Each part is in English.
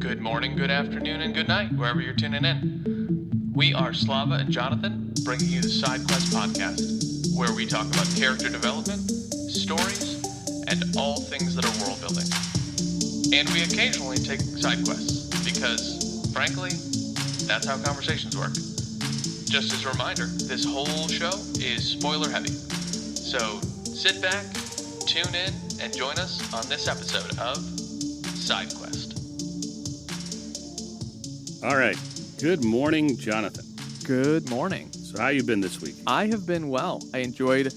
Good morning, good afternoon, and good night, wherever you're tuning in. We are Slava and Jonathan, bringing you the Side Quest podcast, where we talk about character development, stories, and all things that are world building. And we occasionally take side quests, because, frankly, that's how conversations work. Just as a reminder, this whole show is spoiler heavy. So sit back, tune in, and join us on this episode of Side Quest. All right. Good morning, Jonathan. Good morning. So how you been this week? I have been well. I enjoyed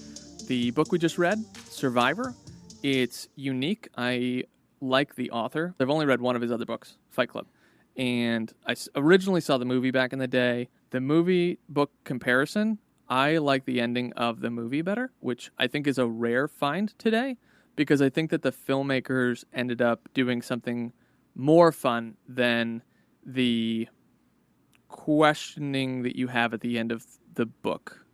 the book we just read, Survivor. It's unique. I like the author. I've only read one of his other books, Fight Club. And I originally saw the movie back in the day. The movie-book comparison, I like the ending of the movie better, which I think is a rare find today, because I think that the filmmakers ended up doing something more fun than the questioning that you have at the end of the book.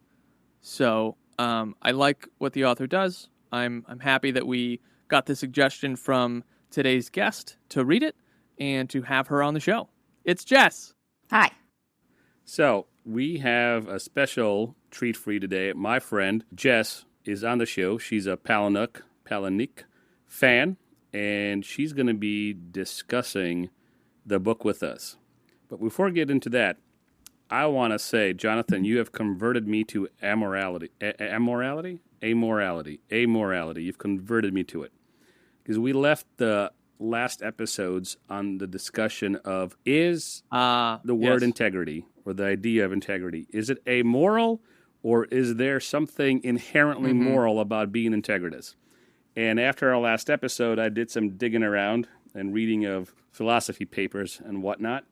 So I like what the author does. I'm happy that we got the suggestion from today's guest to read it and to have her on the show. It's Jess. Hi. So we have a special treat for you today. My friend Jess is on the show. She's a Palahniuk fan, and she's going to be discussing the book with us. But before we get into that, I want to say, Jonathan, you have converted me to amorality. Amorality. You've converted me to it. Because we left the last episodes on the discussion of is the word integrity, or the idea of integrity, is it amoral, or is there something inherently moral about being integritous? And after our last episode, I did some digging around and reading of philosophy papers and whatnot,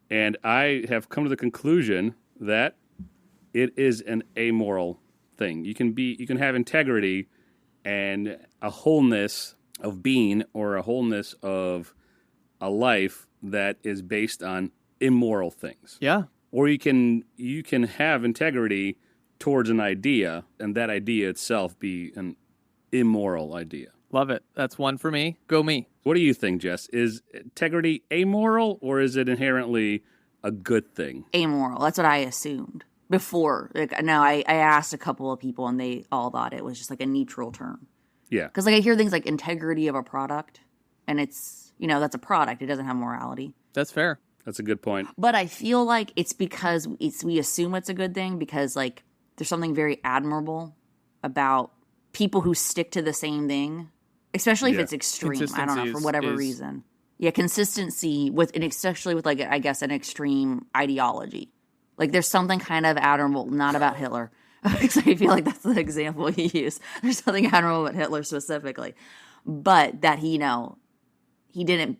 and I have come to the conclusion that it is an amoral thing. You can have integrity and a wholeness of being, or a wholeness of a life that is based on immoral things. Yeah. Or you can have integrity towards an idea, and that idea itself be an immoral idea. Love it. That's one for me. Go me. What do you think, Jess? Is integrity amoral, or is it inherently a good thing? Amoral. That's what I assumed before. I asked a couple of people, and they all thought it was just like a neutral term. Yeah. Because I hear things like integrity of a product, and it's, that's a product. It doesn't have morality. That's fair. That's a good point. But I feel like it's because we assume it's a good thing because, like, there's something very admirable about people who stick to the same thing, especially if it's extreme. I don't know, for whatever reason. Yeah, consistency especially with, like, I guess, an extreme ideology. Like, there's something kind of admirable, not about Hitler. Because I feel like that's the example you use. There's something admirable about Hitler specifically. But that he didn't,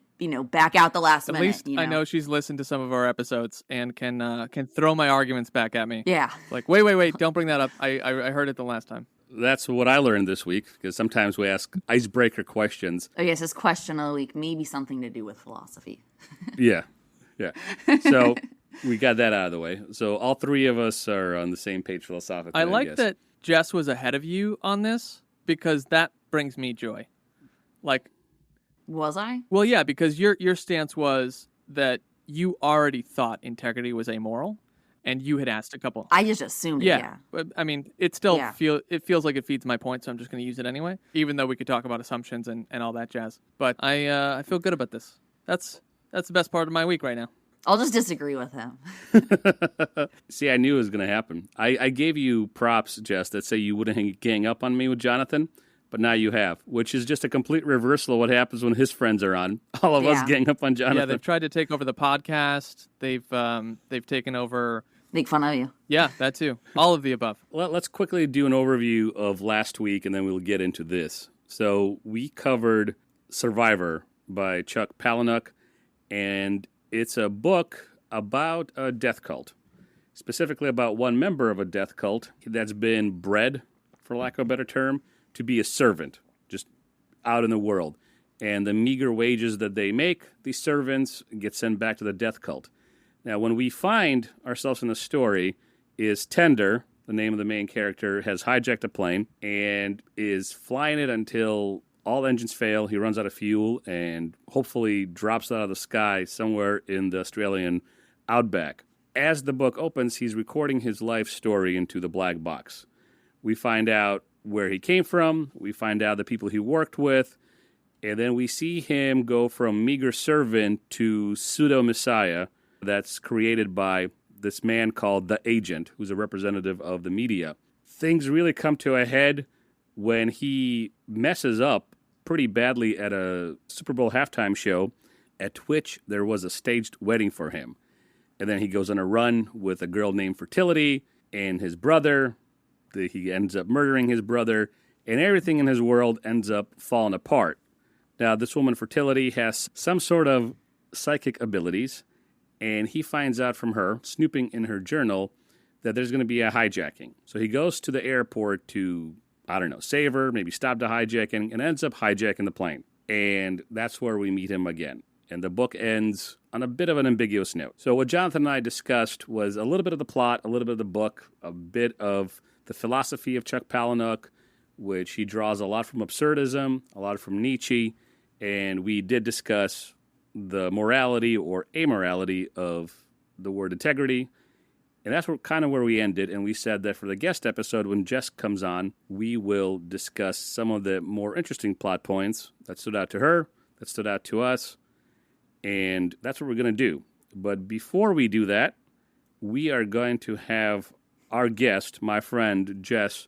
back out the last minute. At least I know she's listened to some of our episodes and can throw my arguments back at me. Yeah. Like, wait, don't bring that up. I heard it the last time. That's what I learned this week, because sometimes we ask icebreaker questions. Oh, yes, this question of the week, maybe something to do with philosophy. Yeah. So we got that out of the way. So all three of us are on the same page philosophically. I like that Jess was ahead of you on this, because that brings me joy. Like, was I? Well, yeah, because your stance was that you already thought integrity was amoral, and you had asked a couple. I just assumed it, yeah. But, I mean, it still feels like it feeds my point, so I'm just going to use it anyway, even though we could talk about assumptions and all that jazz. But I feel good about this. That's the best part of my week right now. I'll just disagree with him. See, I knew it was going to happen. I gave you props, Jess, that say you wouldn't gang up on me with Jonathan, but now you have, which is just a complete reversal of what happens when his friends are on. All of us gang up on Jonathan. Yeah, they've tried to take over the podcast. They've taken over. Make fun of you. Yeah, that too. All of the above. Let's quickly do an overview of last week, and then we'll get into this. So we covered Survivor by Chuck Palahniuk, and it's a book about a death cult, specifically about one member of a death cult that's been bred, for lack of a better term, to be a servant, just out in the world. And the meager wages that they make, these servants get sent back to the death cult. Now, when we find ourselves in the story, is Tender, the name of the main character, has hijacked a plane and is flying it until all engines fail. He runs out of fuel and hopefully drops out of the sky somewhere in the Australian outback. As the book opens, he's recording his life story into the black box. We find out where he came from. We find out the people he worked with. And then we see him go from meager servant to pseudo-messiah that's created by this man called the Agent, who's a representative of the media. Things really come to a head when he messes up pretty badly at a Super Bowl halftime show, at which there was a staged wedding for him. And then he goes on a run with a girl named Fertility and his brother. He ends up murdering his brother, and everything in his world ends up falling apart. Now, this woman, Fertility, has some sort of psychic abilities, and he finds out from her, snooping in her journal, that there's going to be a hijacking. So he goes to the airport to, save her, maybe stop the hijacking, and ends up hijacking the plane. And that's where we meet him again. And the book ends on a bit of an ambiguous note. So what Jonathan and I discussed was a little bit of the plot, a little bit of the book, a bit of the philosophy of Chuck Palahniuk, which he draws a lot from absurdism, a lot from Nietzsche, and we did discuss the morality or amorality of the word integrity. And that's kind of where we ended, and we said that for the guest episode, when Jess comes on, we will discuss some of the more interesting plot points that stood out to her, that stood out to us, and that's what we're going to do. But before we do that, we are going to have our guest, my friend Jess,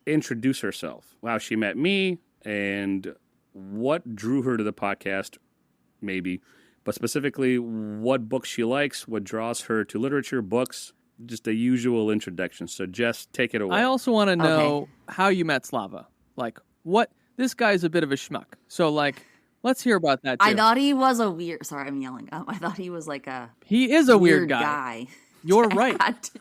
introduce herself, how she met me, and what drew her to the podcast, maybe, but specifically what books she likes, what draws her to literature, books, just the usual introduction. So, Jess, take it away. I also want to know how you met Slava. Like, what? This guy's a bit of a schmuck. So, like, let's hear about that, too. I thought he was a weird... Sorry, I'm yelling. I thought he was like a... He is a weird guy. You're right.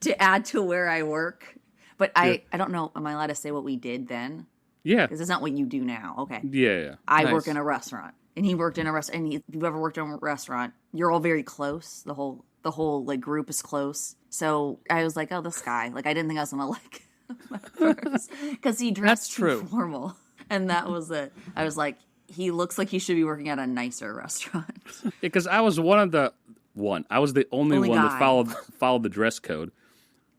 To add to where I work. But I don't know. Am I allowed to say what we did then? Yeah. Because it's not what you do now. Okay. Yeah. I work in a restaurant. And he worked in a restaurant. And if you've ever worked in a restaurant, you're all very close. The whole like group is close. So I was like, oh, this guy. Like, I didn't think I was going to like him at first. Because he dressed too formal. And that was it. I was like, he looks like he should be working at a nicer restaurant. Because I was I was the only one guy. that followed the dress code.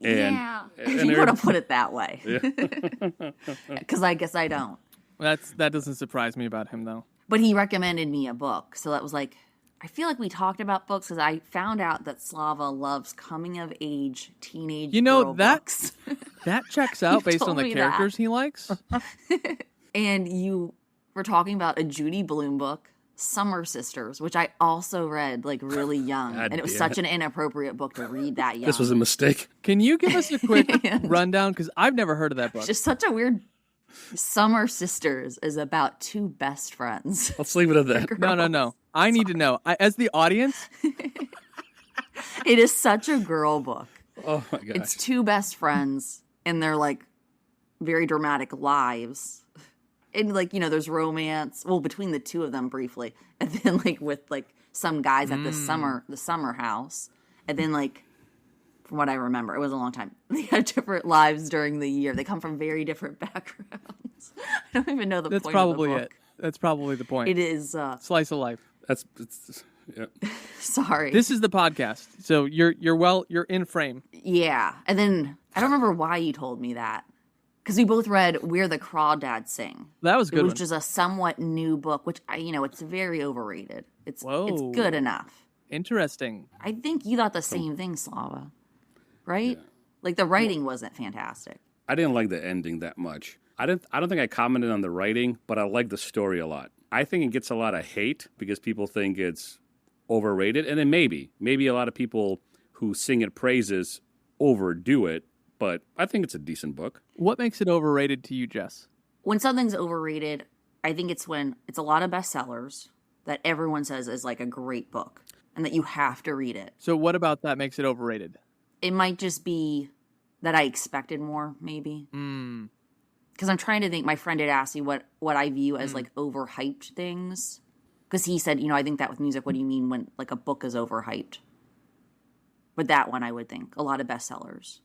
And, yeah. And you would have put it that way. Because I guess I don't. That doesn't surprise me about him, though. But he recommended me a book. So that was like, I feel like we talked about books because I found out that Slava loves coming-of-age teenage girl books. That checks out based on the characters he likes. And you were talking about a Judy Blume book, Summer Sisters, which I also read like really young. And it was such an inappropriate book to read that young. This was a mistake. Can you give us a quick rundown? Because I've never heard of that book. It's just such a weird... Summer Sisters is about two best friends. Let's leave it at that. No. I need to know. As the audience... It is such a girl book. Oh, my gosh. It's two best friends in their, like, very dramatic lives. And, like, there's romance. Well, between the two of them briefly. And then, like, with, like, some guys at the summer house. And then, like... From what I remember, it was a long time. They had different lives during the year. They come from very different backgrounds. I don't even know the point of the book. That's probably it. That's probably the point. It is. Slice of life. Yeah. Sorry. This is the podcast, so you're in frame. Yeah, and then I don't remember why you told me that. Because we both read Where the Crawdads Sing. That was good. Which is a somewhat new book, which, it's very overrated. It's good enough. Interesting. I think you thought the same thing, Slava. Right? Yeah. Like, the writing wasn't fantastic. I didn't like the ending that much. I don't think I commented on the writing, but I like the story a lot. I think it gets a lot of hate because people think it's overrated. And then maybe a lot of people who sing it praises overdo it. But I think it's a decent book. What makes it overrated to you, Jess? When something's overrated, I think it's when it's a lot of bestsellers that everyone says is like a great book and that you have to read it. So what about that makes it overrated? It might just be that I expected more, maybe. Because I'm trying to think. My friend had asked me what I view as like overhyped things. Because he said, I think that with music, what do you mean when like a book is overhyped? But that one, I would think a lot of bestsellers.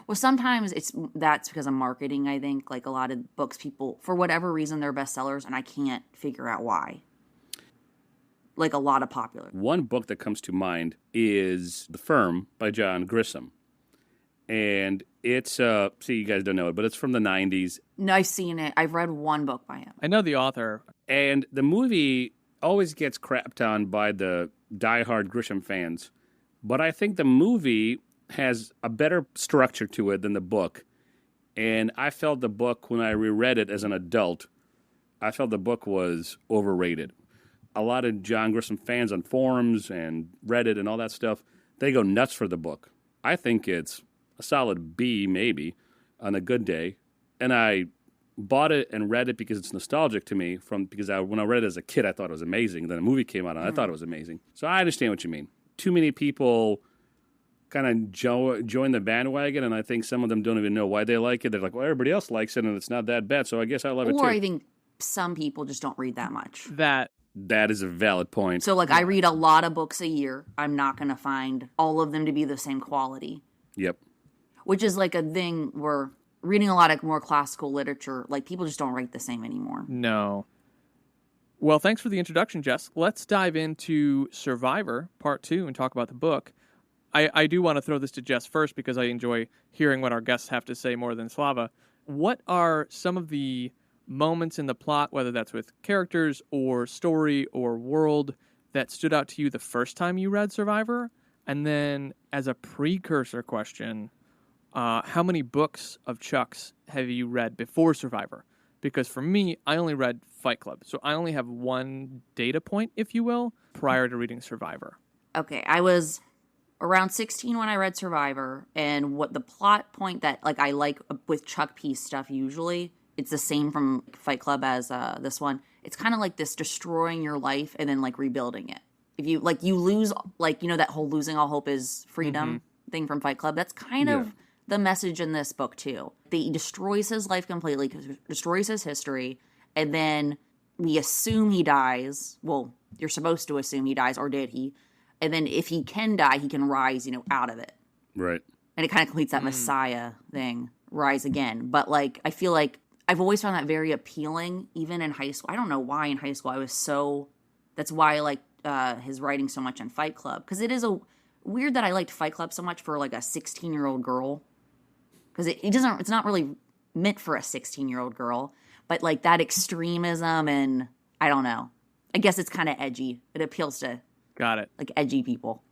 Well, sometimes that's because of marketing, I think. Like a lot of books, people, for whatever reason, they're bestsellers, and I can't figure out why. Like a lot of popular. One book that comes to mind is The Firm by John Grisham. And it's, see, you guys don't know it, but it's from the 90s. No, I've seen it. I've read one book by him. I know the author. And the movie always gets crapped on by the diehard Grisham fans. But I think the movie has a better structure to it than the book. And I felt the book, when I reread it as an adult, I felt the book was overrated. A lot of John Grisham fans on forums and Reddit and all that stuff, they go nuts for the book. I think it's a solid B, maybe, on a good day. And I bought it and read it because it's nostalgic to me. Because when I read it as a kid, I thought it was amazing. Then a movie came out and I thought it was amazing. So I understand what you mean. Too many people kind of join the bandwagon, and I think some of them don't even know why they like it. They're like, well, everybody else likes it, and it's not that bad, so I guess I love it too. Or I think some people just don't read that much. That is a valid point. So, like, I read a lot of books a year. I'm not going to find all of them to be the same quality. Yep. Which is like a thing where reading a lot of more classical literature, like, people just don't write the same anymore. No. Well, thanks for the introduction, Jess. Let's dive into Survivor, Part 2, and talk about the book. I do want to throw this to Jess first because I enjoy hearing what our guests have to say more than Slava. What are some of the moments in the plot, whether that's with characters or story or world, that stood out to you the first time you read Survivor? And then, as a precursor question, how many books of Chuck's have you read before Survivor? Because for me, I only read Fight Club. So I only have one data point, if you will, prior to reading Survivor. Okay, I was around 16 when I read Survivor, and what the plot point that I like with Chuck Peace stuff usually, it's the same from Fight Club as this one. It's kind of like this destroying your life and then rebuilding it. If you you lose that whole losing all hope is freedom thing from Fight Club. That's kind of the message in this book too. He destroys his life completely, destroys his history, and then we assume he dies. Well, you're supposed to assume he dies, or did he? And then if he can die, he can rise, out of it. Right. And it kind of completes that Messiah thing, rise again. But I feel like I've always found that very appealing, even in high school. I don't know why in high school I was so, that's why I liked his writing so much in Fight Club. Because it is weird that I liked Fight Club so much for a 16-year-old girl. Because it's not really meant for a 16-year-old girl. But that extremism and, I don't know. I guess it's kind of edgy. It appeals to Got it. Edgy people.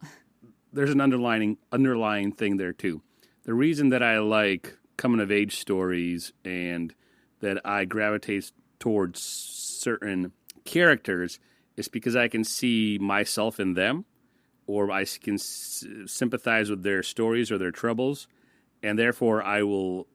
There's an underlying thing there too. The reason that I like coming of age stories and that I gravitate towards certain characters is because I can see myself in them, or I can sympathize with their stories or their troubles, and therefore I will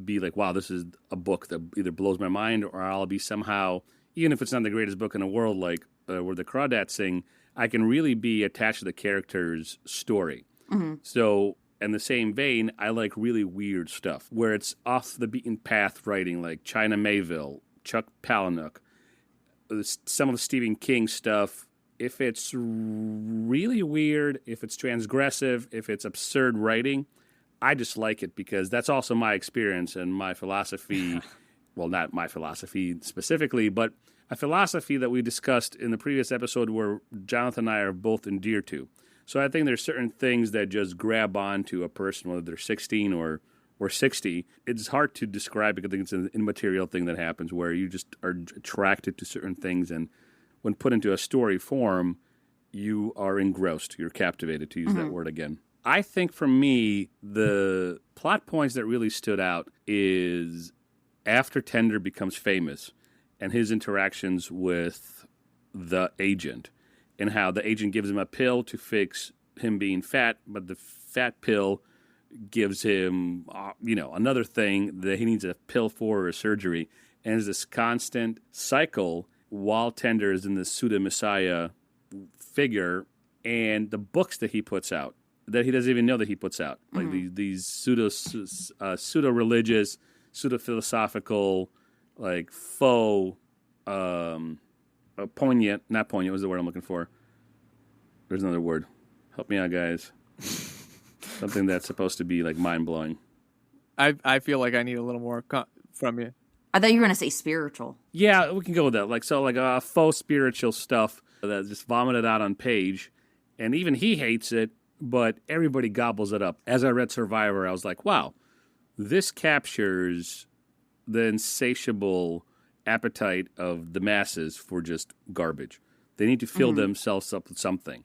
be like, wow, this is a book that either blows my mind, or I'll be somehow, even if it's not the greatest book in the world, like where the Crawdads Sing, I can really be attached to the character's story. Mm-hmm. So, in the same vein, I like really weird stuff, where it's off the beaten path writing, like China Mayville, Chuck Palahniuk, some of the Stephen King stuff. If it's really weird, if it's transgressive, if it's absurd writing, I just like it because that's also my experience and my philosophy. Well, not my philosophy specifically, but a philosophy that we discussed in the previous episode where Jonathan and I are both endeared to. So I think there's certain things that just grab on to a person, whether they're 16 or 60. It's hard to describe because I think it's an immaterial thing that happens where you just are attracted to certain things, and when put into a story form, you are engrossed. You're captivated, to use that word again. I think for me, the plot points that really stood out is after Tender becomes famous and his interactions with the agent, and how the agent gives him a pill to fix him being fat, but the fat pill gives him, another thing that he needs a pill for or surgery. And it's this constant cycle while Tender is in this pseudo-messiah figure, and the books that he puts out, that he doesn't even know that he puts out. Like these pseudo-religious, pseudo-philosophical, faux, poignant, not poignant, was the word I'm looking for. There's another word. Help me out, guys. Something that's supposed to be mind-blowing. I feel like I need a little more from you. I thought you were going to say spiritual. Yeah, we can go with that. Like faux spiritual stuff that's just vomited out on page, and even he hates it, but everybody gobbles it up. As I read Survivor, I was like, wow, this captures the insatiable appetite of the masses for just garbage. They need to fill themselves up with something.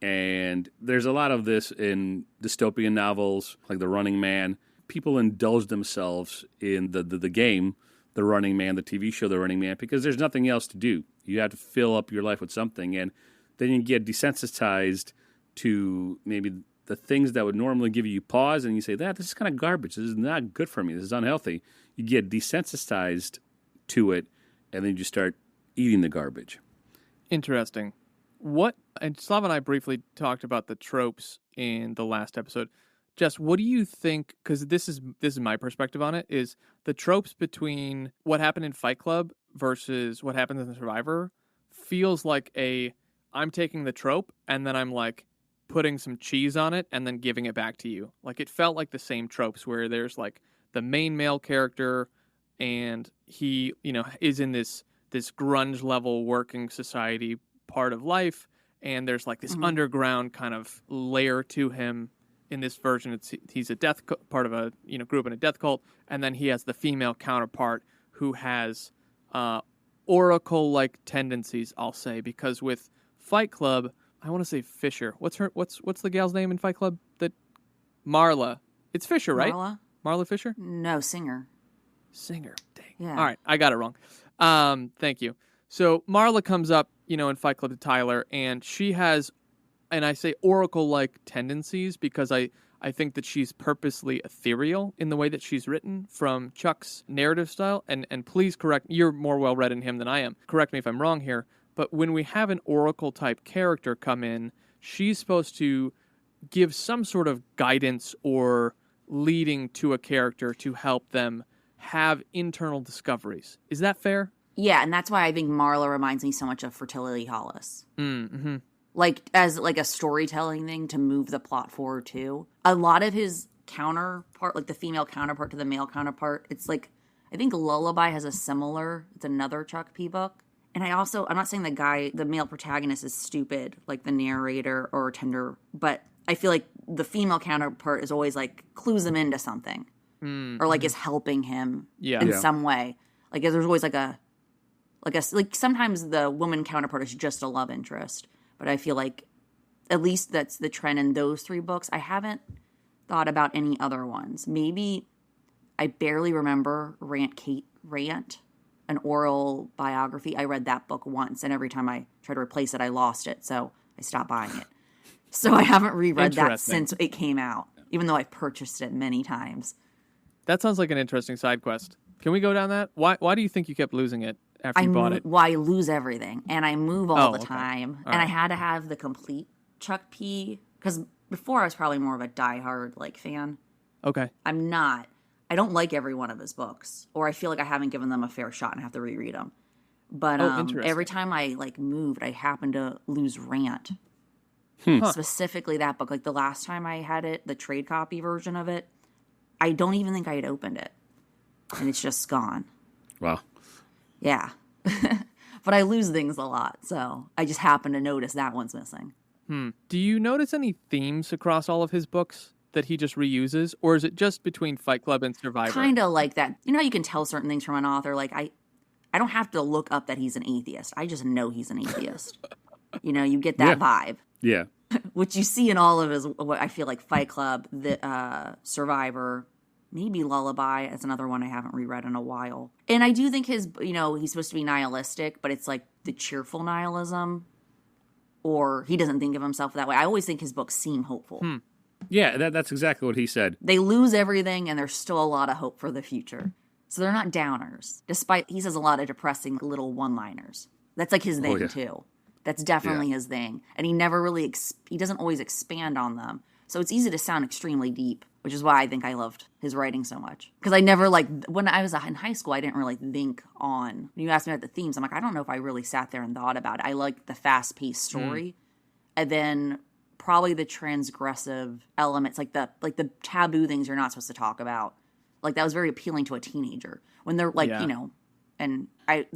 And there's a lot of this in dystopian novels, like The Running Man. People indulge themselves in the game, The Running Man, the TV show The Running Man, because there's nothing else to do. You have to fill up your life with something, and then you get desensitized to maybe the things that would normally give you pause, and you say, this is kind of garbage. This is not good for me. This is unhealthy. You get desensitized to it, and then you start eating the garbage. Interesting. And Slava and I briefly talked about the tropes in the last episode. Jess, what do you think, because this is my perspective on it, is the tropes between what happened in Fight Club versus what happened in Survivor feels like I'm taking the trope and then I'm like putting some cheese on it and then giving it back to you. Like it felt like the same tropes where there's like the main male character and he, is in this grunge level working society part of life, and there's like this underground kind of layer to him. In this version, he's a part of a grew up in a death cult, and then he has the female counterpart who has oracle-like tendencies. I'll say, because with Fight Club, I want to say Fisher. What's the gal's name in Fight Club? Marla. It's Fisher, right? Marla Fisher? No, Singer. Singer. Dang. Yeah. All right, I got it wrong. Thank you. So Marla comes up, in Fight Club to Tyler, and she has. And I say oracle-like tendencies because I think that she's purposely ethereal in the way that she's written from Chuck's narrative style. And please correct, you're more well-read in him than I am. Correct me if I'm wrong here. But when we have an oracle-type character come in, she's supposed to give some sort of guidance or leading to a character to help them have internal discoveries. Is that fair? Yeah, and that's why I think Marla reminds me so much of Fertility Hollis. Mm-hmm. Like, as like a storytelling thing to move the plot forward, too. A lot of his counterpart, like the female counterpart to the male counterpart, it's like, I think Lullaby has a similar, it's another Chuck P. book. And I'm not saying the male protagonist is stupid, like the narrator or tender, but I feel like the female counterpart is always like, clues him into something. Or like is helping him in some way. Like, there's always like sometimes the woman counterpart is just a love interest. But I feel like at least that's the trend in those three books. I haven't thought about any other ones. Maybe I barely remember Rant, an oral biography. I read that book once, and every time I tried to replace it, I lost it. So I stopped buying it. So I haven't reread that since it came out, even though I've purchased it many times. That sounds like an interesting side quest. Can we go down that? Why do you think you kept losing it? After you bought it? Well, I lose everything, and I move all the time, and I had to have the complete Chuck P. Because before I was probably more of a diehard fan. Okay, I'm not. I don't like every one of his books, or I feel like I haven't given them a fair shot and have to reread them. But every time I moved, I happened to lose Rant. Specifically that book. Like the last time I had it, the trade copy version of it, I don't even think I had opened it, and it's just gone. Wow. Yeah. But I lose things a lot, so I just happen to notice that one's missing. Do you notice any themes across all of his books that he just reuses, or is it just between Fight Club and Survivor? Kind of like that. You know how you can tell certain things from an author? Like, I don't have to look up that he's an atheist. I just know he's an atheist. You get that vibe. Yeah. Which you see in all of his, what I feel like Fight Club, the Survivor, maybe Lullaby. That's another one I haven't reread in a while. And I do think he's supposed to be nihilistic, but it's like the cheerful nihilism, or he doesn't think of himself that way. I always think his books seem hopeful. Yeah, that's exactly what he said. They lose everything, and there's still a lot of hope for the future. So they're not downers, despite he says a lot of depressing little one-liners. That's like his thing, too. That's definitely his thing. And he never really, he doesn't always expand on them. So it's easy to sound extremely deep, which is why I think I loved his writing so much. Because I never, when I was in high school, I didn't really think on, when you asked me about the themes, I'm like, I don't know if I really sat there and thought about it. I liked the fast-paced story. And then probably the transgressive elements, like the taboo things you're not supposed to talk about. Like, that was very appealing to a teenager. When they're, like, you know, and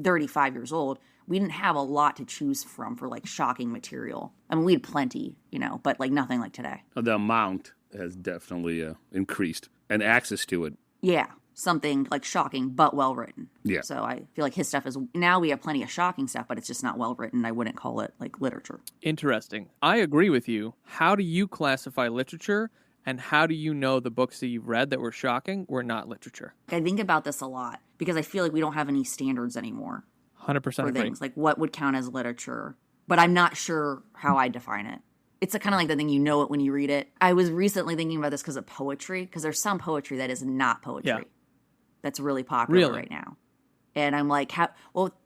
35 years old, we didn't have a lot to choose from for, like, shocking material. I mean, we had plenty, you know, but, like, nothing like today. The amount has definitely increased, and access to it. Yeah, something, like, shocking but well-written. Yeah. So I feel like his stuff is... Now we have plenty of shocking stuff, but it's just not well-written. I wouldn't call it, like, literature. Interesting. I agree with you. How do you classify literature, and how do you know the books that you've read that were shocking were not literature? I think about this a lot because I feel like we don't have any standards anymore. 100% for agree. things. Like, what would count as literature? But I'm not sure how I define it. It's kind of like the thing, you know it when you read it. I was recently thinking about this because of poetry, because there's some poetry that is not poetry that's really popular right now. And I'm like,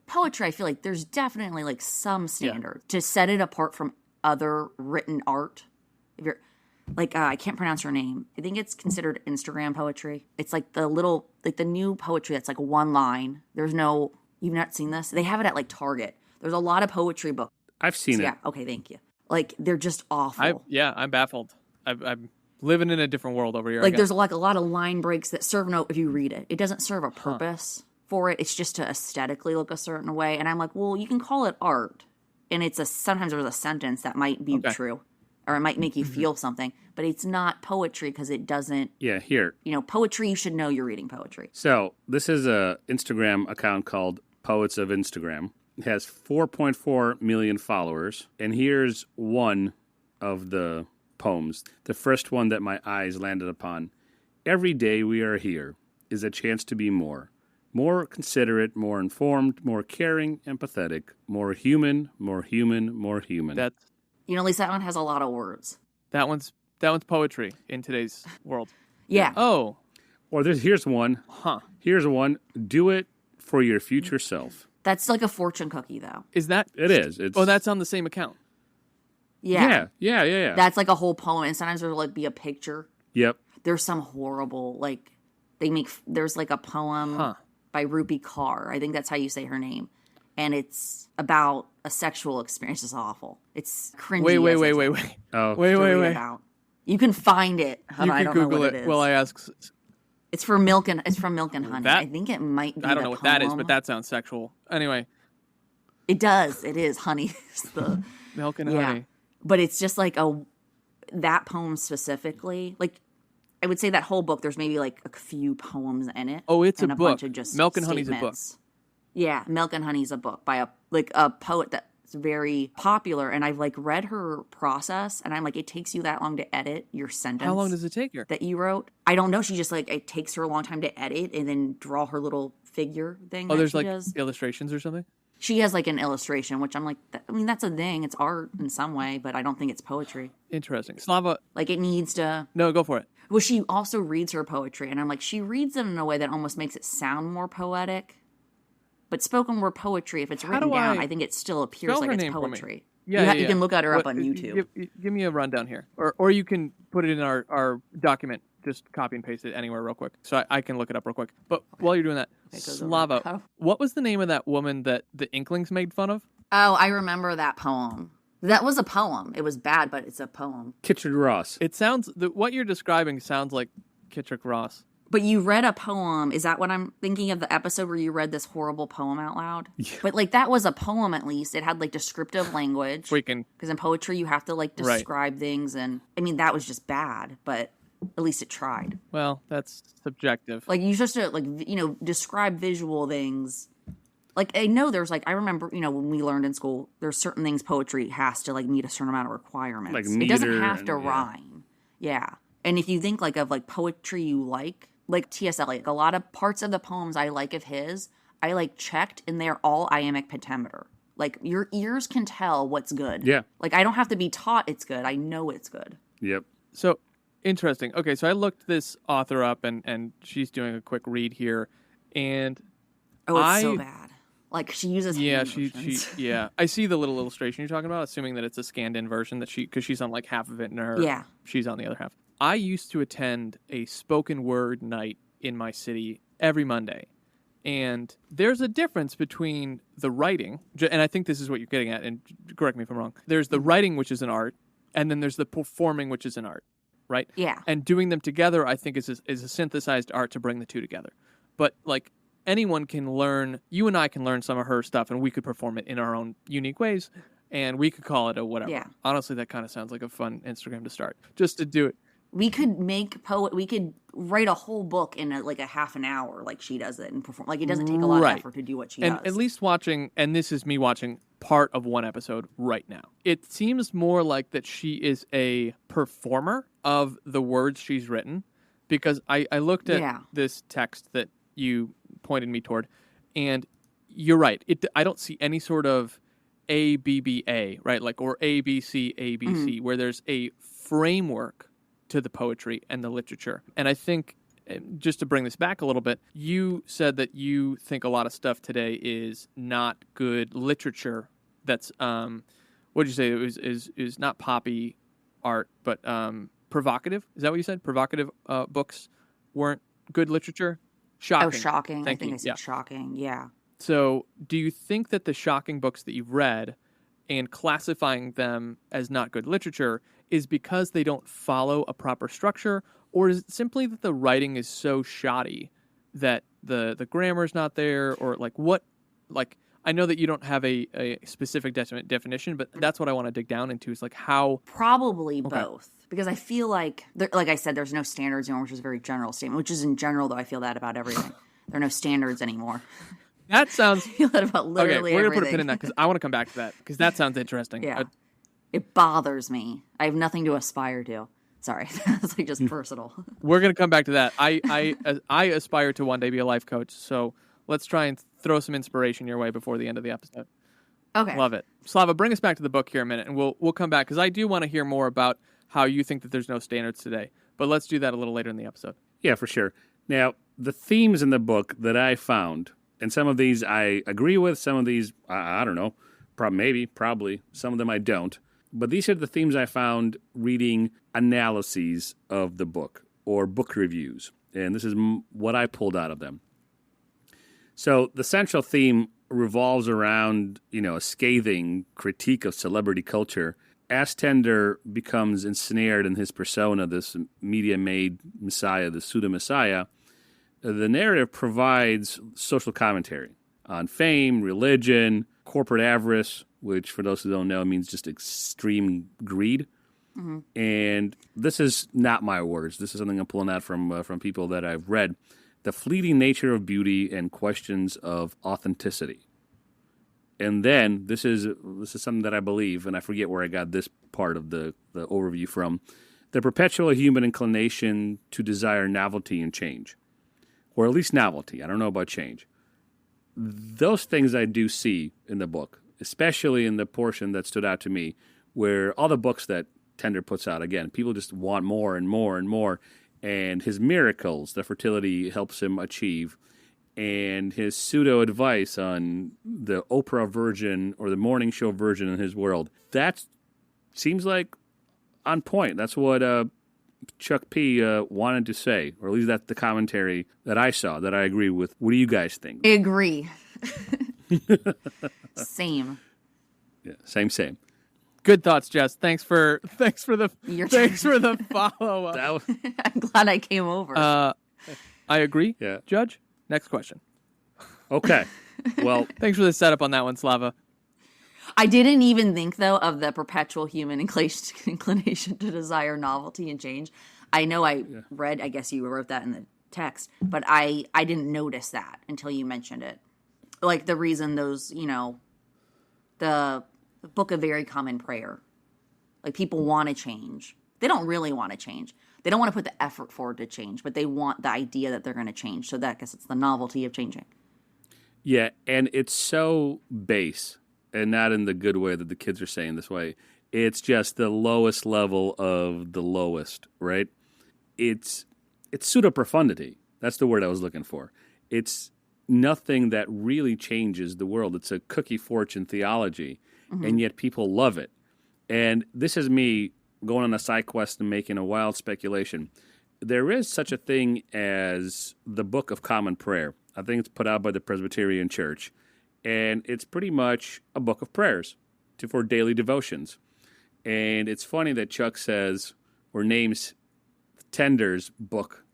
poetry, I feel like there's definitely like some standard to set it apart from other written art. If you're like, I can't pronounce her name. I think it's considered Instagram poetry. It's like the new poetry that's like one line. There's no... You've not seen this? They have it at, like, Target. There's a lot of poetry books. I've seen it. Yeah, okay, thank you. Like, they're just awful. I'm baffled. I'm living in a different world over here. Like, there's, like, a lot of line breaks that serve no... If you read it, it doesn't serve a purpose for it. It's just to aesthetically look a certain way. And I'm like, well, you can call it art. And sometimes there's a sentence that might be true. Or it might make you feel something. But it's not poetry because it doesn't... Yeah, here. You know, poetry, you should know you're reading poetry. So, this is a Instagram account called Poets of Instagram. It has 4.4 million followers. And here's one of the poems. The first one that my eyes landed upon. Every day we are here is a chance to be more. More considerate, more informed, more caring, empathetic, more human, more human, more human. You know, at least that one has a lot of words. That one's poetry in today's world. Yeah. Oh. Or here's one. Here's one. Do it for your future self. That's like a fortune cookie, though. Is that? It is. That's on the same account. Yeah. Yeah. That's like a whole poem, and sometimes there'll like be a picture. Yep. There's some horrible, like, there's like a poem by Rupi Kaur. I think that's how you say her name. And it's about a sexual experience. It's awful. It's cringy. Wait. Oh. Wait. You can find it. You can Google it. Well, I ask. It's from Milk and Honey. I think it might be. I don't know what that is, but that sounds sexual. Anyway, it does. It is. Honey is the Milk and Honey. But it's just like that poem specifically. Like, I would say that whole book. There's maybe like a few poems in it. Oh, it's and a book. Bunch of just Milk and statements. Honey's a book. Yeah, Milk and Honey's a book by a poet that's very popular, and I've like read her process, and I'm like, it takes you that long to edit your sentence. How long does it take her? That you wrote? I don't know. She just like, it takes her a long time to edit and then draw her little figure thing. Oh, there's like illustrations or something? She has like an illustration, which I'm like, I mean, that's a thing. It's art in some way, but I don't think it's poetry. Interesting. Slava. Like, it needs to... No, go for it. Well, she also reads her poetry, and I'm like, she reads it in a way that almost makes it sound more poetic. But spoken word poetry, if it's written down, I think it still appears like it's poetry. Yeah, you can look at her up on YouTube. Give me a rundown here. Or you can put it in our document. Just copy and paste it anywhere real quick. So I can look it up real quick. But while you're doing that, Slava, what was the name of that woman that the Inklings made fun of? Oh, I remember that poem. That was a poem. It was bad, but it's a poem. Kittrick Ross. It sounds... what you're describing sounds like Kittrick Ross. But you read a poem. Is that what I'm thinking of, the episode where you read this horrible poem out loud? Yeah. But, like, that was a poem at least. It had, like, descriptive language. Because in poetry, you have to, like, describe things. And, I mean, that was just bad. But at least it tried. Well, that's subjective. Like, you just to, like, you know, describe visual things. Like, I know there's, like, I remember, you know, when we learned in school, there's certain things poetry has to, like, meet a certain amount of requirements. Like it doesn't have to rhyme. Yeah. And if you think, like, of, like, poetry you like T.S. Eliot, a lot of parts of the poems I like of his, I, like, checked, and they're all iambic pentameter. Like, your ears can tell what's good. Yeah. Like, I don't have to be taught it's good. I know it's good. Yep. So, interesting. Okay, so I looked this author up, and she's doing a quick read here, and it's so bad. Like, she uses yeah. I see the little illustration you're talking about, assuming that it's a scanned-in version, because she's on, like, half of it, and she's on the other half. I used to attend a spoken word night in my city every Monday. And there's a difference between the writing, and I think this is what you're getting at, and correct me if I'm wrong. There's the writing, which is an art, and then there's the performing, which is an art. right? Yeah. And doing them together, I think, is a synthesized art to bring the two together. But like anyone can learn, you and I can learn some of her stuff, and we could perform it in our own unique ways, and we could call it a whatever. Yeah. Honestly, that kind of sounds like a fun Instagram to start, just to do it. We could we could write a whole book in like a half an hour, like she does it, and perform. Like it doesn't take a lot of effort to do what she does. And at least watching, and this is me watching part of one episode right now. It seems more like that she is a performer of the words she's written, because I looked at this text that you pointed me toward, and you're right. I don't see any sort of ABBA, right? Like, or ABC, where there's a framework to the poetry and the literature. And I think, just to bring this back a little bit, you said that you think a lot of stuff today is not good literature. That's what did you say? It is not poppy art, but provocative. Is that what you said? Provocative books weren't good literature. Shocking. Oh, shocking! Thank I think you. I said shocking. Yeah. So, do you think that the shocking books that you've read and classifying them as not good literature is because they don't follow a proper structure, or is it simply that the writing is so shoddy that the grammar's not there, or like what? Like, I know that you don't have a specific definition, but that's what I want to dig down into, is like how... Probably both. Because I feel like I said, there's no standards anymore, which is a very general statement, which is in general, though I feel that about everything. There are no standards anymore. That sounds... I feel that about literally we're everything. going to put a pin in that, because I want to come back to that, because that sounds interesting. Yeah. It bothers me. I have nothing to aspire to. Sorry. It's like just personal. We're going to come back to that. I aspire to one day be a life coach, so let's try and throw some inspiration your way before the end of the episode. Okay. Love it. Slava, bring us back to the book here a minute, and we'll come back, because I do want to hear more about how you think that there's no standards today. But let's do that a little later in the episode. Yeah, for sure. Now, the themes in the book that I found, and some of these I agree with, some of these, I don't know, probably, some of them I don't. But these are the themes I found reading analyses of the book, or book reviews. And this is what I pulled out of them. So the central theme revolves around, a scathing critique of celebrity culture. As Tender becomes ensnared in his persona, this media-made messiah, the pseudo-messiah, the narrative provides social commentary on fame, religion, corporate avarice, which for those who don't know means just extreme greed. Mm-hmm. And this is not my words. This is something I'm pulling out from people that I've read. The fleeting nature of beauty and questions of authenticity. And then this is something that I believe, and I forget where I got this part of the overview from. The perpetual human inclination to desire novelty and change, or at least novelty. I don't know about change. Those things I do see in the book, especially in the portion that stood out to me, where all the books that Tender puts out, again, people just want more and more and more. And his miracles, the fertility helps him achieve, and his pseudo-advice on the Oprah version or the morning show version in his world, that seems like on point. That's what Chuck P. wanted to say, or at least that's the commentary that I saw, that I agree with. What do you guys think? I agree. Same. Yeah, same. Good thoughts, Jess. Thanks for the follow up. I'm glad I came over. I agree. Yeah. Judge, next question. Okay. Well, thanks for the setup on that one, Slava. I didn't even think, though, of the perpetual human inclination to desire novelty and change. I know I read, I guess you wrote that in the text, but I didn't notice that until you mentioned it. Like the reason those, the Book of Very Common Prayer. Like people want to change. They don't really want to change. They don't want to put the effort forward to change, but they want the idea that they're going to change. So that, I guess it's the novelty of changing. Yeah, and it's so base, and not in the good way that the kids are saying this way. It's just the lowest level of the lowest, right? It's pseudo-profundity. That's the word I was looking for. It's nothing that really changes the world. It's a cookie fortune theology, and yet people love it. And this is me going on a side quest and making a wild speculation. There is such a thing as the Book of Common Prayer. I think it's put out by the Presbyterian Church. And it's pretty much a book of prayers for daily devotions. And it's funny that Chuck says, or names Tender's book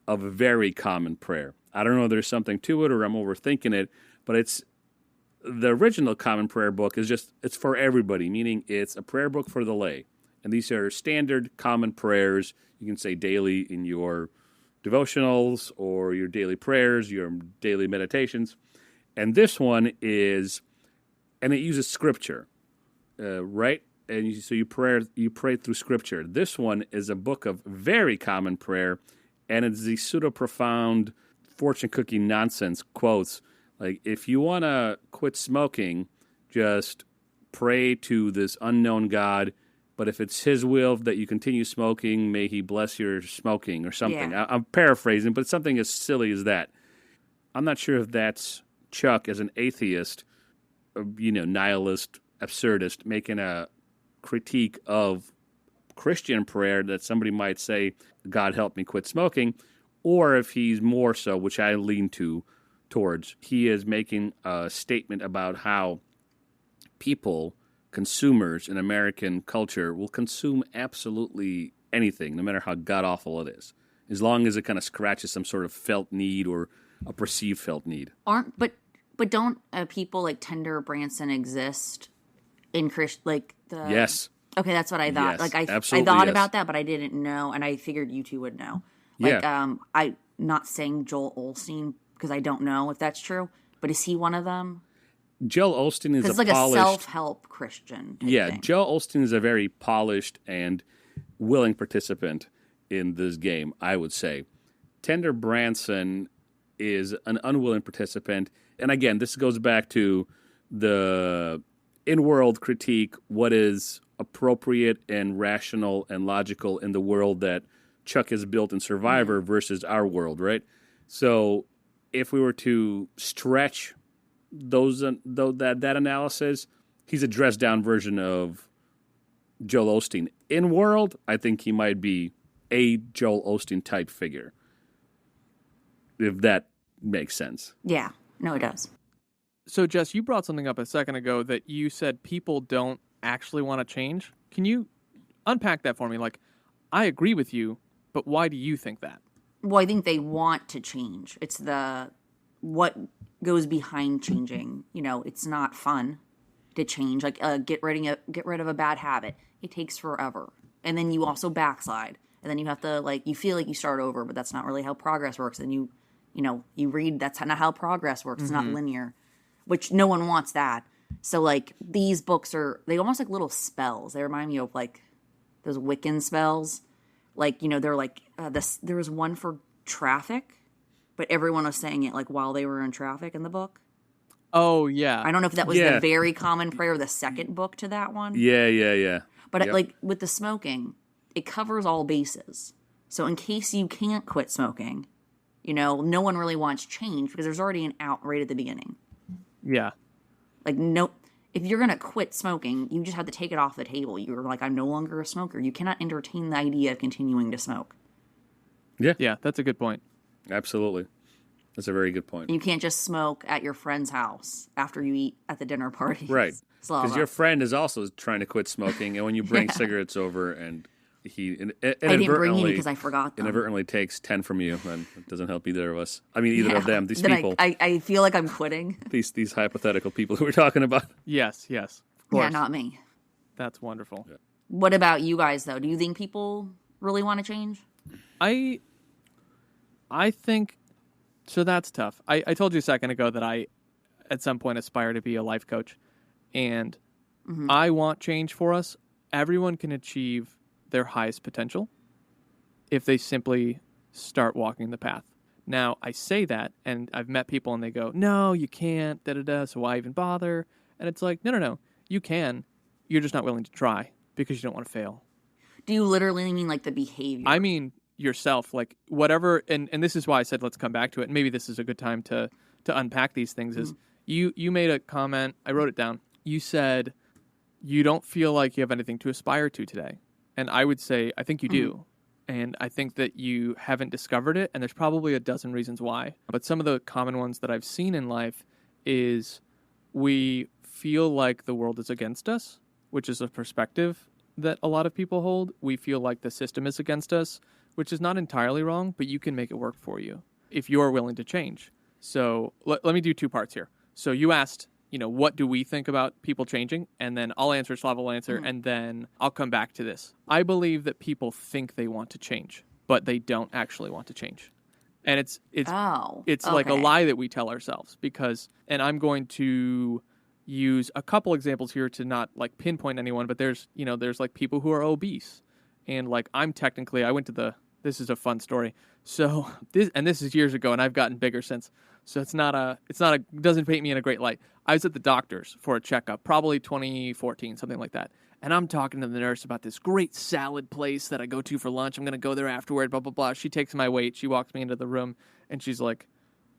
of a very common prayer. I don't know if there's something to it or I'm overthinking it, but it's the original common prayer book is just, it's for everybody, meaning it's a prayer book for the lay. And these are standard common prayers you can say daily in your devotionals or your daily prayers, your daily meditations. And this one is, and it uses scripture, right? And so you pray through scripture. This one is a book of very common prayer, and it's the pseudo-profound fortune cookie nonsense quotes. Like, if you want to quit smoking, just pray to this unknown God. But if it's his will that you continue smoking, may he bless your smoking or something. Yeah. I'm paraphrasing, but something as silly as that. I'm not sure if that's Chuck as an atheist, nihilist, absurdist, making a critique of Christian prayer that somebody might say, God help me quit smoking, or if he's more so, which I lean towards, he is making a statement about how people, consumers in American culture, will consume absolutely anything, no matter how god-awful it is, as long as it kind of scratches some sort of felt need or a perceived felt need. But don't people like Tender Branson exist in Yes. Okay, that's what I thought. Yes, I thought about that, but I didn't know, and I figured you two would know. I'm not saying Joel Osteen because I don't know if that's true, but is he one of them? Joel Osteen is a self-help Christian thing. Joel Osteen is a very polished and willing participant in this game, I would say. Tender Branson is an unwilling participant. And again, this goes back to the in-world critique, what is appropriate and rational and logical in the world that Chuck has built in Survivor versus our world, right? So if we were to stretch that analysis, he's a dressed-down version of Joel Osteen. In world, I think he might be a Joel Osteen type figure, if that makes sense. Yeah, no, it does. So, Jess, you brought something up a second ago that you said people don't actually want to change. Can you unpack that for me? Like, I agree with you, but why do you think that? Well, I think they want to change. It's what goes behind changing. It's not fun to change. Like, get rid of a bad habit. It takes forever. And then you also backslide. And then you have to, you feel like you start over, but that's not really how progress works. And you read, that's not how progress works. It's not linear, which no one wants that. So, these books they almost like little spells. They remind me of, those Wiccan spells. They're there was one for traffic, but everyone was saying it, while they were in traffic in the book. Oh, yeah. I don't know if that was the very common prayer, the second book to that one. Yeah. But, with the smoking, it covers all bases. So in case you can't quit smoking, no one really wants change because there's already an out right at the beginning. Yeah. No, if you're going to quit smoking, you just have to take it off the table. You're I'm no longer a smoker. You cannot entertain the idea of continuing to smoke. Yeah. Yeah, that's a good point. Absolutely. That's a very good point. You can't just smoke at your friend's house after you eat at the dinner party. Right. Because your friend is also trying to quit smoking, and when you bring cigarettes over and he I didn't bring any because I forgot them. Inadvertently takes 10 from you, and it doesn't help either of us. I mean, either of them. These then people. I feel like I'm quitting. These hypothetical people who we're talking about. Yes. Of course. Yeah, not me. That's wonderful. Yeah. What about you guys, though? Do you think people really want to change? I think so. That's tough. I told you a second ago that I, at some point, aspire to be a life coach, and I want change for us. Everyone can achieve their highest potential if they simply start walking the path. Now, I say that, and I've met people, and they go, "No, you can't. So why even bother?" And it's like, no, you can. You're just not willing to try because you don't want to fail. Do you literally mean the behavior? I mean yourself, whatever, and this is why I said let's come back to it. And maybe this is a good time to unpack these things. Is you made a comment, I wrote it down. You said you don't feel like you have anything to aspire to today. And I would say I think you do. And I think that you haven't discovered it, and there's probably a dozen reasons why. But some of the common ones that I've seen in life is we feel like the world is against us, which is a perspective that a lot of people hold. We feel like the system is against us, which is not entirely wrong, but you can make it work for you if you're willing to change. So let me do 2 parts here. So you asked, what do we think about people changing? And then I'll answer, Slava will answer, and then I'll come back to this. I believe that people think they want to change, but they don't actually want to change. And it's like a lie that we tell ourselves and I'm going to use a couple examples here to not like pinpoint anyone, but there's like people who are obese. And like I went to this is a fun story. So this is years ago and I've gotten bigger since. So it doesn't paint me in a great light. I was at the doctor's for a checkup, probably 2014, something like that. And I'm talking to the nurse about this great salad place that I go to for lunch. I'm going to go there afterward, blah, blah, blah. She takes my weight. She walks me into the room and she's like,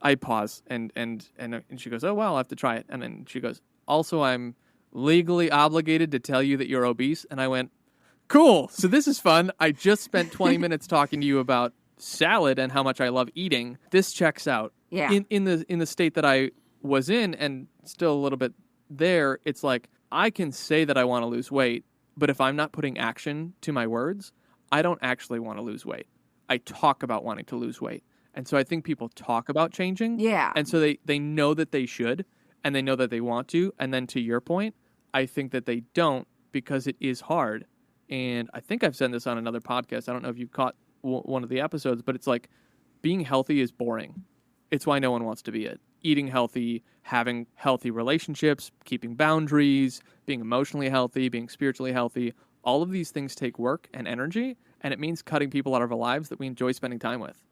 I pause and she goes, oh, well, I'll have to try it. And then she goes, also, I'm legally obligated to tell you that you're obese. And I went, cool. So this is fun. I just spent 20 minutes talking to you about salad and how much I love eating. This checks out. Yeah. In the state that I was in and still a little bit there, it's like I can say that I want to lose weight, but if I'm not putting action to my words, I don't actually want to lose weight. I talk about wanting to lose weight. And so I think people talk about changing. Yeah. And so they know that they should and they know that they want to. And then to your point, I think that they don't because it is hard. And I think I've said this on another podcast. I don't know if you caught one of the episodes, but it's like being healthy is boring. It's why no one wants to be it. Eating healthy, having healthy relationships, keeping boundaries, being emotionally healthy, being spiritually healthy. All of these things take work and energy, and it means cutting people out of our lives that we enjoy spending time with.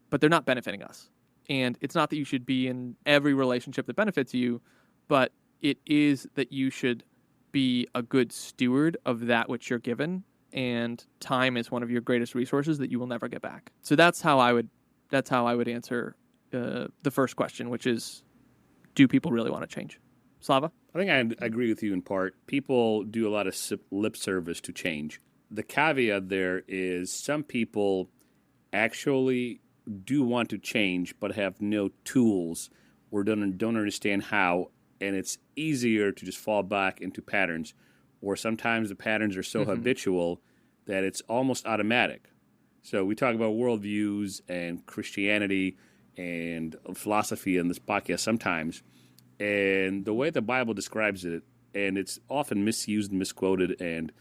But they're not benefiting us. And it's not that you should be in every relationship that benefits you, but it is that you should be a good steward of that which you're given, and time is one of your greatest resources that you will never get back. So that's how I would answer the first question, which is, do people really want to change? Slava? I think I agree with you in part. People do a lot of lip service to change. The caveat there is some people actually do want to change but have no tools or don't understand how, and it's easier to just fall back into patterns, or sometimes the patterns are so habitual that it's almost automatic. So we talk about worldviews and Christianity and philosophy in this podcast sometimes, and the way the Bible describes it, and it's often misused and misquoted and,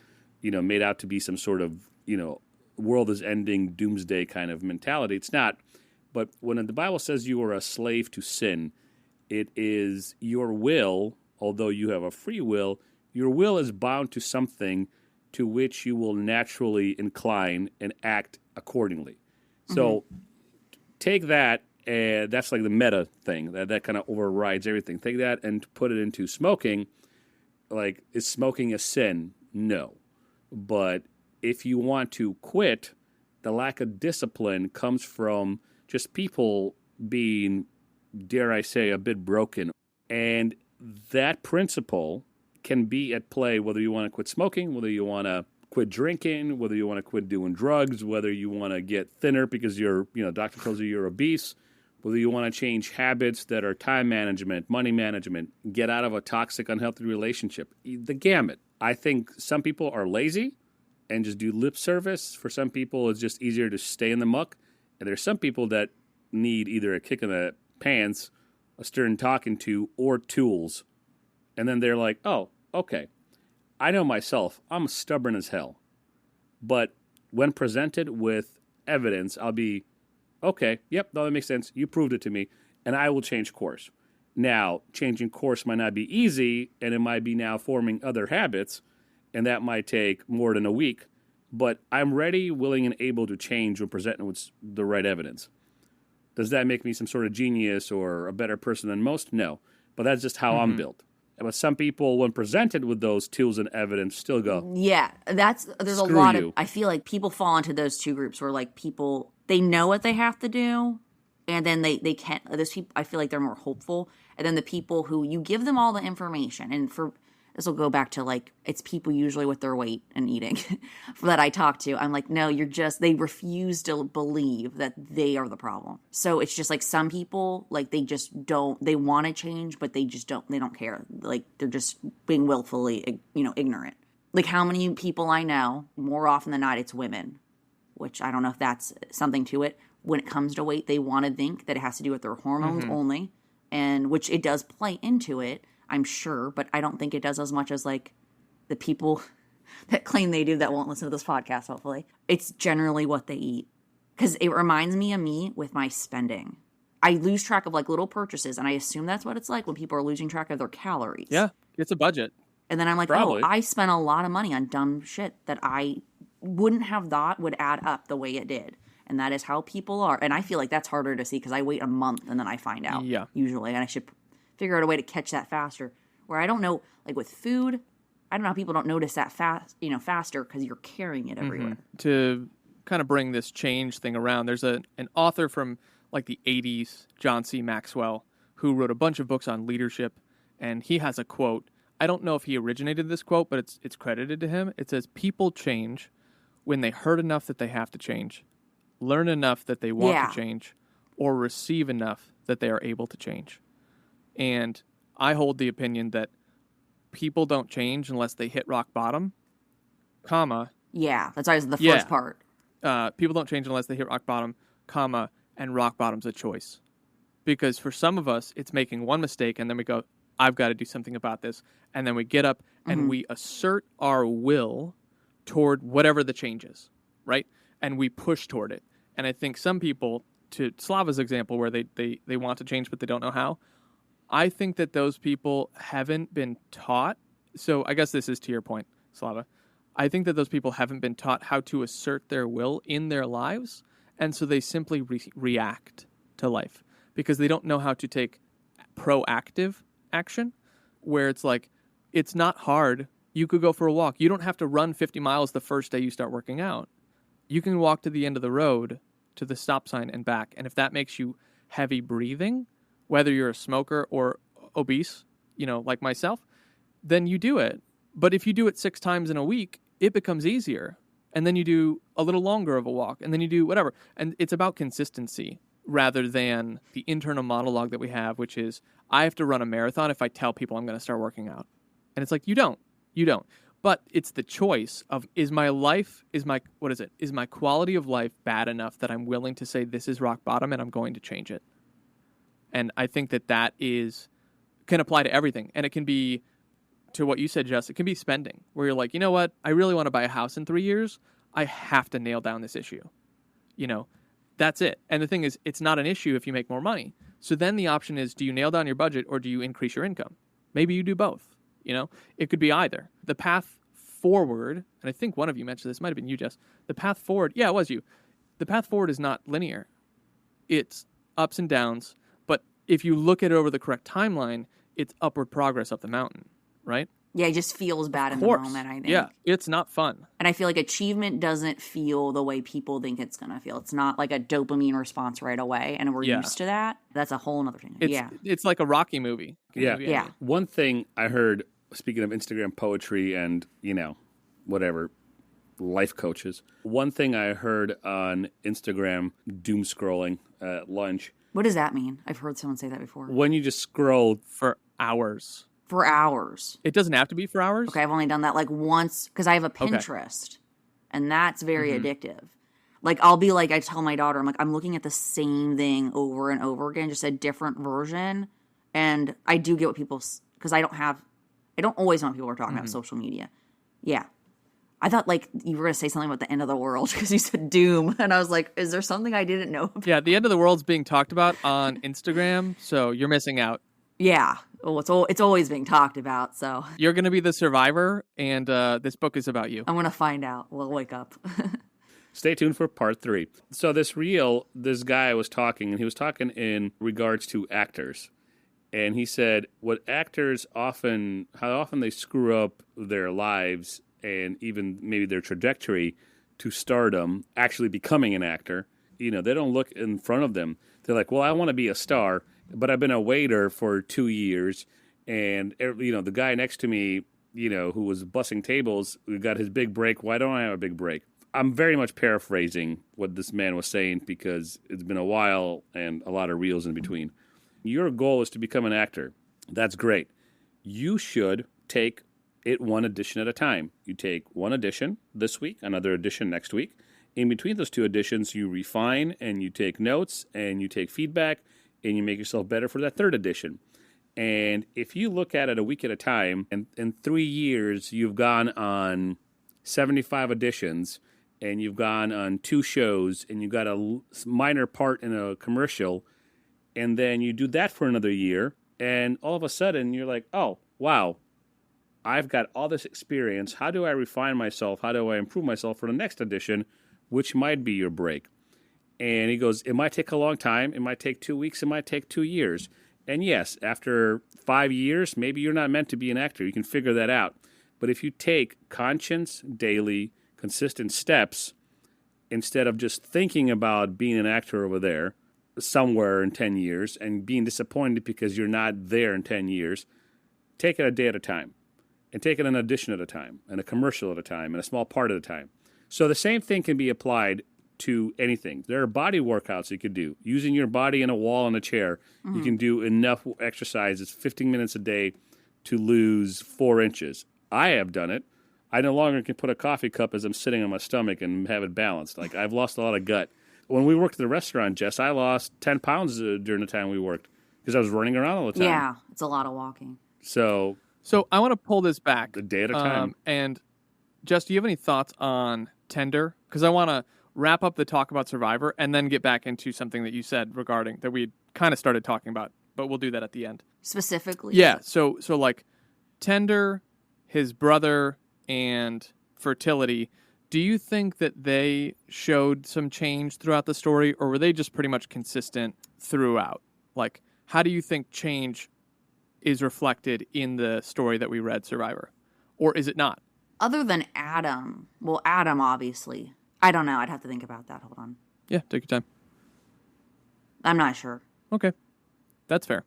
made out to be some sort of, world is ending, doomsday kind of mentality. It's not. But when the Bible says you are a slave to sin, it is your will, although you have a free will, your will is bound to something to which you will naturally incline and act accordingly. So take that, and that's like the meta thing, that kind of overrides everything. Take that and put it into smoking. Like, is smoking a sin? No. But if you want to quit, the lack of discipline comes from just people being, dare I say, a bit broken. And that principle can be at play whether you want to quit smoking, whether you want to quit drinking, whether you want to quit doing drugs, whether you want to get thinner because doctor tells you you're obese, whether you want to change habits that are time management, money management, get out of a toxic, unhealthy relationship, the gamut. I think some people are lazy and just do lip service. For some people, it's just easier to stay in the muck. And there's some people that need either a kick in the pants, a stern talking to, or tools. And then they're like, oh, okay. I know myself. I'm stubborn as hell. But when presented with evidence, I'll be, okay, yep, no, that makes sense. You proved it to me, and I will change course. Now, changing course might not be easy, and it might be now forming other habits, and that might take more than a week. But I'm ready, willing, and able to change when presented with the right evidence. Does that make me some sort of genius or a better person than most? No. But that's just how I'm built. But some people, when presented with those tools and evidence, still go, yeah, there's a lot of, I feel like people fall into those two groups where like people, they know what they have to do, and then they can't, there's people, I feel like they're more hopeful, and then the people who you give them all the information, and for, this will go back to like, it's people usually with their weight and eating that I talk to. I'm like, no, they refuse to believe that they are the problem. So it's just like some people, like they just don't, they want to change, but they don't care. Like they're just being willfully, ignorant. Like how many people I know, more often than not, it's women, which I don't know if that's something to it. When it comes to weight, they want to think that it has to do with their hormones only, and which it does play into it, I'm sure, but I don't think it does as much as like the people that claim they do that won't listen to this podcast, hopefully. It's generally what they eat. Because it reminds me of me with my spending. I lose track of like little purchases, and I assume that's what it's like when people are losing track of their calories. Yeah, it's a budget. And then I'm like, Probably. oh, I spent a lot of money on dumb shit that I wouldn't have thought would add up the way it did. And that is how people are. And I feel like that's harder to see because I wait a month and then I find out. Yeah. Usually. And I should figure out a way to catch that faster. Where I don't know, like with food, I don't know how people don't notice that faster because you're carrying it everywhere. To kind of bring this change thing around, there's an author from like the 80s, John C. Maxwell, who wrote a bunch of books on leadership, and he has a quote. I don't know if he originated this quote, but it's credited to him. It says, "People change when they hurt enough that they have to change, learn enough that they want to change, or receive enough that they are able to change." And I hold the opinion that people don't change unless they hit rock bottom, comma. Yeah, that's always the first part. People don't change unless they hit rock bottom, comma, and rock bottom's a choice. Because for some of us, it's making one mistake, and then we go, I've got to do something about this. And then we get up and we assert our will toward whatever the change is, right? And we push toward it. And I think some people, to Slava's example, where they want to change but they don't know how, I think that those people haven't been taught. So I guess this is to your point, Slava. I think that those people haven't been taught how to assert their will in their lives, and so they simply react to life because they don't know how to take proactive action, where it's like, it's not hard. You could go for a walk. You don't have to run 50 miles the first day you start working out. You can walk to the end of the road, to the stop sign and back, and if that makes you heavy breathing, whether you're a smoker or obese, like myself, then you do it. But if you do it 6 times in a week, it becomes easier. And then you do a little longer of a walk, and then you do whatever. And it's about consistency rather than the internal monologue that we have, which is, I have to run a marathon if I tell people I'm going to start working out. And it's like, you don't. But it's the choice of, is my quality of life bad enough that I'm willing to say this is rock bottom and I'm going to change it? And I think that can apply to everything. And it can be, to what you said, Jess, it can be spending, where you're like, you know what? I really want to buy a house in 3 years. I have to nail down this issue. That's it. And the thing is, it's not an issue if you make more money. So then the option is, do you nail down your budget or do you increase your income? Maybe you do both. It could be either. The path forward, and I think one of you mentioned this, might have been you, Jess. The path forward, it was you. The path forward is not linear. It's ups and downs. But if you look at it over the correct timeline, it's upward progress up the mountain. Right? Yeah, it just feels bad in the moment, I think. Yeah, it's not fun. And I feel like achievement doesn't feel the way people think it's going to feel. It's not like a dopamine response right away, and we're used to that. That's a whole other thing. It's like a Rocky movie. Yeah. One thing I heard, speaking of Instagram poetry and, whatever, life coaches, one thing I heard on Instagram doom scrolling at lunch. What does that mean? I've heard someone say that before. When you just scroll for hours. For hours. It doesn't have to be for hours? Okay, I've only done that like once because I have a Pinterest, and that's very addictive. Like, I'll be like, I tell my daughter, I'm like, I'm looking at the same thing over and over again, just a different version. And I do get what people, because I don't always know what people are talking about social media. Yeah. I thought like you were going to say something about the end of the world because you said doom. And I was like, is there something I didn't know about? Yeah, the end of the world's being talked about on Instagram, so you're missing out. Yeah. Well, it's always being talked about, so. You're going to be the survivor, and this book is about you. I'm going to find out. We'll wake up. Stay tuned for part 3. So this guy was talking, and he was talking in regards to actors. And he said how often they screw up their lives and even maybe their trajectory to stardom, actually becoming an actor. They don't look in front of them. They're like, well, I want to be a star, but I've been a waiter for 2 years, and the guy next to me, who was bussing tables, got his big break. Why don't I have a big break? I'm very much paraphrasing what this man was saying because it's been a while and a lot of reels in between. Your goal is to become an actor. That's great. You should take it one edition at a time. You take one edition this week, another edition next week, In between those two editions, you refine and you take notes and you take feedback and you make yourself better for that third edition. And if you look at it a week at a time, and in 3 years, you've gone on 75 editions, and you've gone on 2 shows, and you've got a minor part in a commercial, and then you do that for another year, and all of a sudden, you're like, oh, wow, I've got all this experience. How do I refine myself? How do I improve myself for the next edition, which might be your break? And he goes, it might take a long time. It might take 2 weeks. It might take 2 years. And yes, after 5 years, maybe you're not meant to be an actor. You can figure that out. But if you take conscious, daily, consistent steps, instead of just thinking about being an actor over there somewhere in 10 years and being disappointed because you're not there in 10 years, take it a day at a time. And take it an audition at a time, and a commercial at a time, and a small part at a time. So the same thing can be applied to anything. There are body workouts you could do. Using your body in a wall and a chair, you can do enough exercises, 15 minutes a day, to lose 4 inches. I have done it. I no longer can put a coffee cup as I'm sitting on my stomach and have it balanced. Like, I've lost a lot of gut. When we worked at the restaurant, Jess, I lost 10 pounds during the time we worked because I was running around all the time. Yeah, it's a lot of walking. So I want to pull this back. A day at a time. And Jess, do you have any thoughts on Tender? Because I want to wrap up the talk about Survivor and then get back into something that you said regarding that we kind of started talking about, but we'll do that at the end. Specifically? Yeah. So like Tender, his brother, and fertility. Do you think that they showed some change throughout the story, or were they just pretty much consistent throughout? Like, how do you think change is reflected in the story that we read, Survivor? Or is it not? Other than Adam. Well, Adam, obviously. I don't know. I'd have to think about that. Hold on. Yeah, take your time. I'm not sure. Okay. That's fair.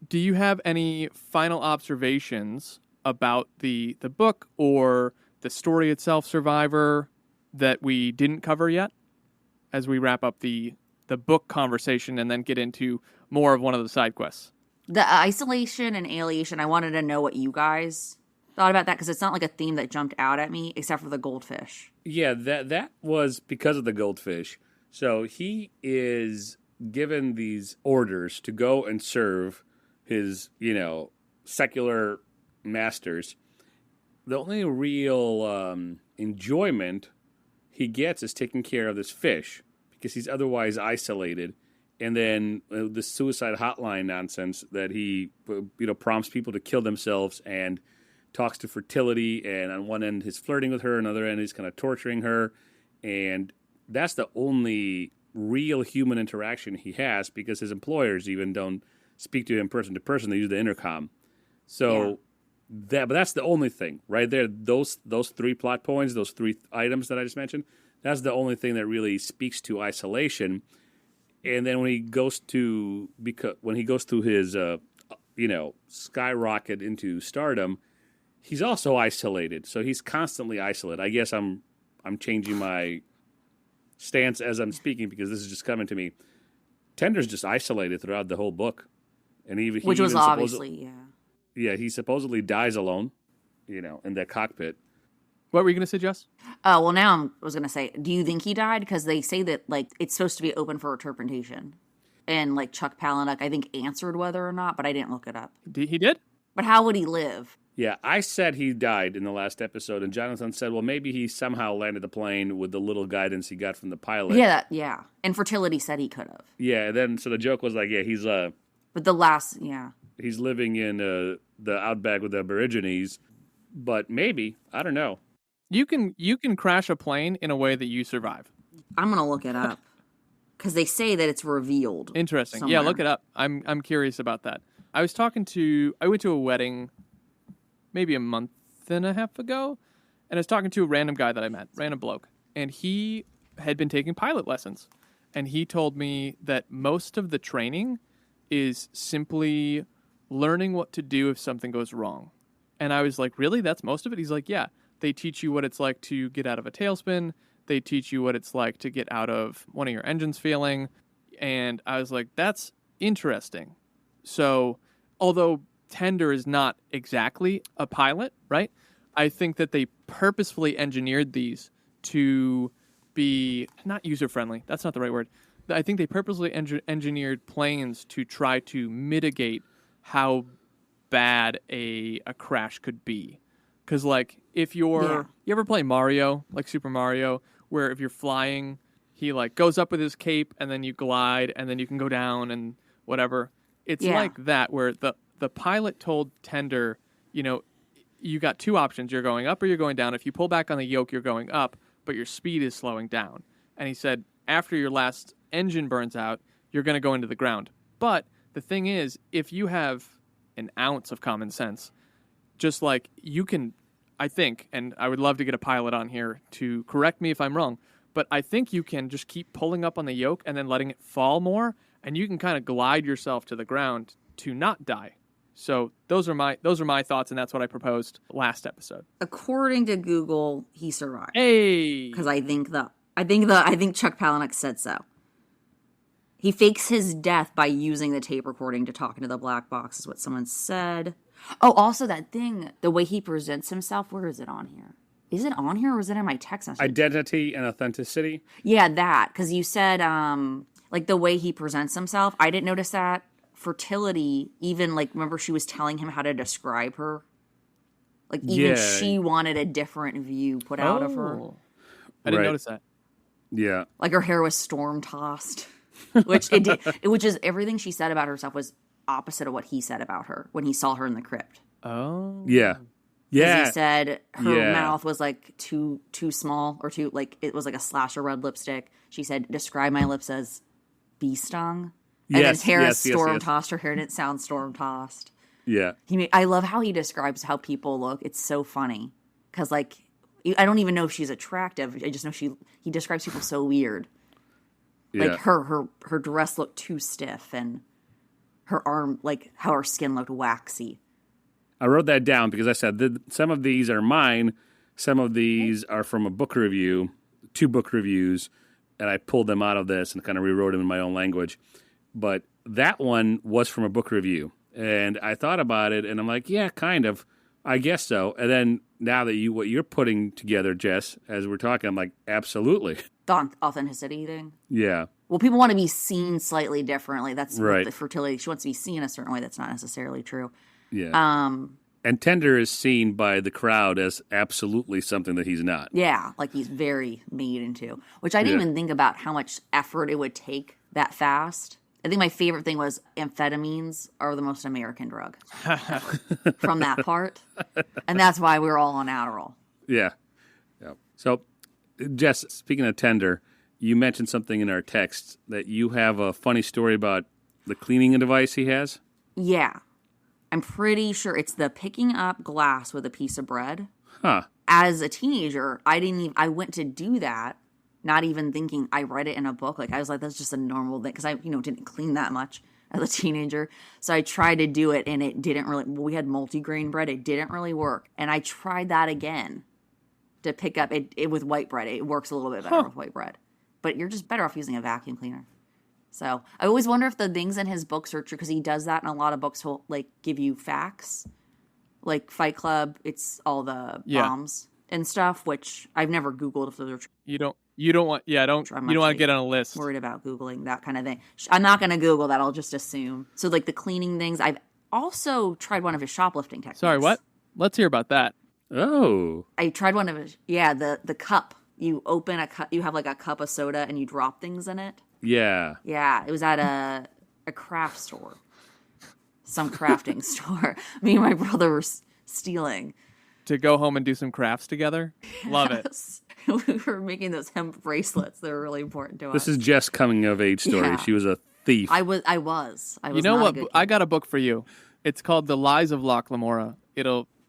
Do you have any final observations about the book or the story itself, Survivor, that we didn't cover yet as we wrap up the book conversation and then get into more of one of the side quests? The isolation and alienation, I wanted to know what you guys thought about that, because it's not like a theme that jumped out at me except for the goldfish. Yeah, that was because of the goldfish. So he is given these orders to go and serve his, secular masters. The only real enjoyment he gets is taking care of this fish because he's otherwise isolated. And then the suicide hotline nonsense that he, prompts people to kill themselves and talks to fertility. And on one end, he's flirting with her. On the other end, he's kind of torturing her. And that's the only real human interaction he has because his employers even don't speak to him person to person. They use the intercom. So but that's the only thing right there. Those 3 plot points, those 3 items that I just mentioned, that's the only thing that really speaks to isolation. And then when he goes through his, skyrocket into stardom, he's also isolated. So he's constantly isolated. I guess I'm changing my stance as I'm speaking because this is just coming to me. Tender's just isolated throughout the whole book, and which was obviously, yeah, he supposedly dies alone, in that cockpit. What were you going to say, Jess? Oh, well, now I was going to say, do you think he died? Because they say that, it's supposed to be open for interpretation. And, Chuck Palahniuk, I think, answered whether or not, but I didn't look it up. He did? But how would he live? Yeah, I said he died in the last episode, and Jonathan said, well, maybe he somehow landed the plane with the little guidance he got from the pilot. Yeah. And Fertility said he could have. Yeah, so the joke was he's... But the last, yeah. He's living in the outback with the Aborigines, but maybe, I don't know. You can crash a plane in a way that you survive. I'm gonna look it up because they say that it's revealed. Interesting. Somewhere. Yeah, look it up. I'm curious about that. I went to a wedding maybe a month and a half ago, and I was talking to a random guy that I met, random bloke, and he had been taking pilot lessons, and he told me that most of the training is simply learning what to do if something goes wrong. And I was like, really? That's most of it? He's like, yeah. They teach you what it's like to get out of a tailspin. They teach you what it's like to get out of one of your engines failing. And I was like, that's interesting. So, although Tender is not exactly a pilot, right? I think that they purposefully engineered these to be not user-friendly. That's not the right word. I think they purposely engineered planes to try to mitigate how bad a crash could be. Because, like, if you ever play Mario, like Super Mario, where if you're flying, he, like, goes up with his cape, and then you glide, and then you can go down and whatever. It's like that, where the pilot told Tender, you know, you got two options. You're going up or you're going down. If you pull back on the yoke, you're going up, but your speed is slowing down. And he said, after your last engine burns out, you're going to go into the ground. But the thing is, if you have an ounce of common sense, just like you can, I think, and I would love to get a pilot on here to correct me if I'm wrong, but I think you can just keep pulling up on the yoke and then letting it fall more, and you can kind of glide yourself to the ground to not die. So those are my thoughts, and that's what I proposed last episode. According to Google, he survived. Hey, because I think Chuck Palahniuk said so. He fakes his death by using the tape recording to talk into the black box, is what someone said. Oh, also that thing, the way he presents himself. Where is it on here? Is it on here or is it in my text message? Identity and authenticity. Yeah, that, because you said like the way he presents himself. I didn't notice that. Fertility, even, like, remember she was telling him how to describe her? Like, even she wanted a different view put out of her. I didn't notice that. Yeah. Like, her hair was storm-tossed. Which it did. Which is, everything she said about herself was opposite of what he said about her when he saw her in the crypt. Oh. Yeah. Yeah. He said her mouth was, like, too small, or too, like, it was like a slash of red lipstick. She said, describe my lips as bee stung. And his hair is storm-tossed. Her hair didn't sound storm-tossed. Yeah. I love how he describes how people look. It's so funny. Because, like, I don't even know if she's attractive. I just know he describes people so weird. Yeah. Like, her dress looked too stiff, and her arm, like, how her skin looked waxy. I wrote that down because I said some of these are mine. Some of these are from a book review, 2 book reviews, and I pulled them out of this and kind of rewrote them in my own language. But that one was from a book review, and I thought about it, and I'm like, yeah, kind of, I guess so. And then now that what you're putting together, Jess, as we're talking, I'm like, absolutely. The authenticity thing? Yeah. Well, people want to be seen slightly differently. That's right. The fertility. She wants to be seen a certain way. That's not necessarily true. Yeah. And Tender is seen by the crowd as absolutely something that he's not. Yeah, like he's very made into, which I didn't even think about how much effort it would take that fast. I think my favorite thing was amphetamines are the most American drug from that part. And that's why we were all on Adderall. Yeah. So, Jess, speaking of Tender, you mentioned something in our text that you have a funny story about the cleaning device he has. Yeah. I'm pretty sure it's the picking up glass with a piece of bread. Huh. As a teenager, I went to do that. Not even thinking. I read it in a book. Like, I was like, that's just a normal thing. Because I, didn't clean that much as a teenager. So I tried to do it, and it didn't really. We had multigrain bread. It didn't really work. And I tried that again to pick up it with white bread. It works a little bit better with white bread. But you're just better off using a vacuum cleaner. So I always wonder if the things in his books are true. Because he does that in a lot of books. He'll, like, give you facts. Like Fight Club, it's all the bombs and stuff, which I've never Googled if those are true. You don't want to get on a list. Worried about Googling that kind of thing. I'm not going to Google that. I'll just assume. So, like, the cleaning things. I've also tried one of his shoplifting techniques. Sorry, what? Let's hear about that. Oh. I tried one of his, the cup. You open a cup, you have, like, a cup of soda, and you drop things in it. Yeah. Yeah, it was at a craft store. Some crafting store. Me and my brother were stealing. To go home and do some crafts together? Love it. We were making those hemp bracelets. They were really important to us. This is Jess' coming of age story. Yeah. She was a thief. I was. You know what? I got a book for you. It's called The Lies of Loch Lamora.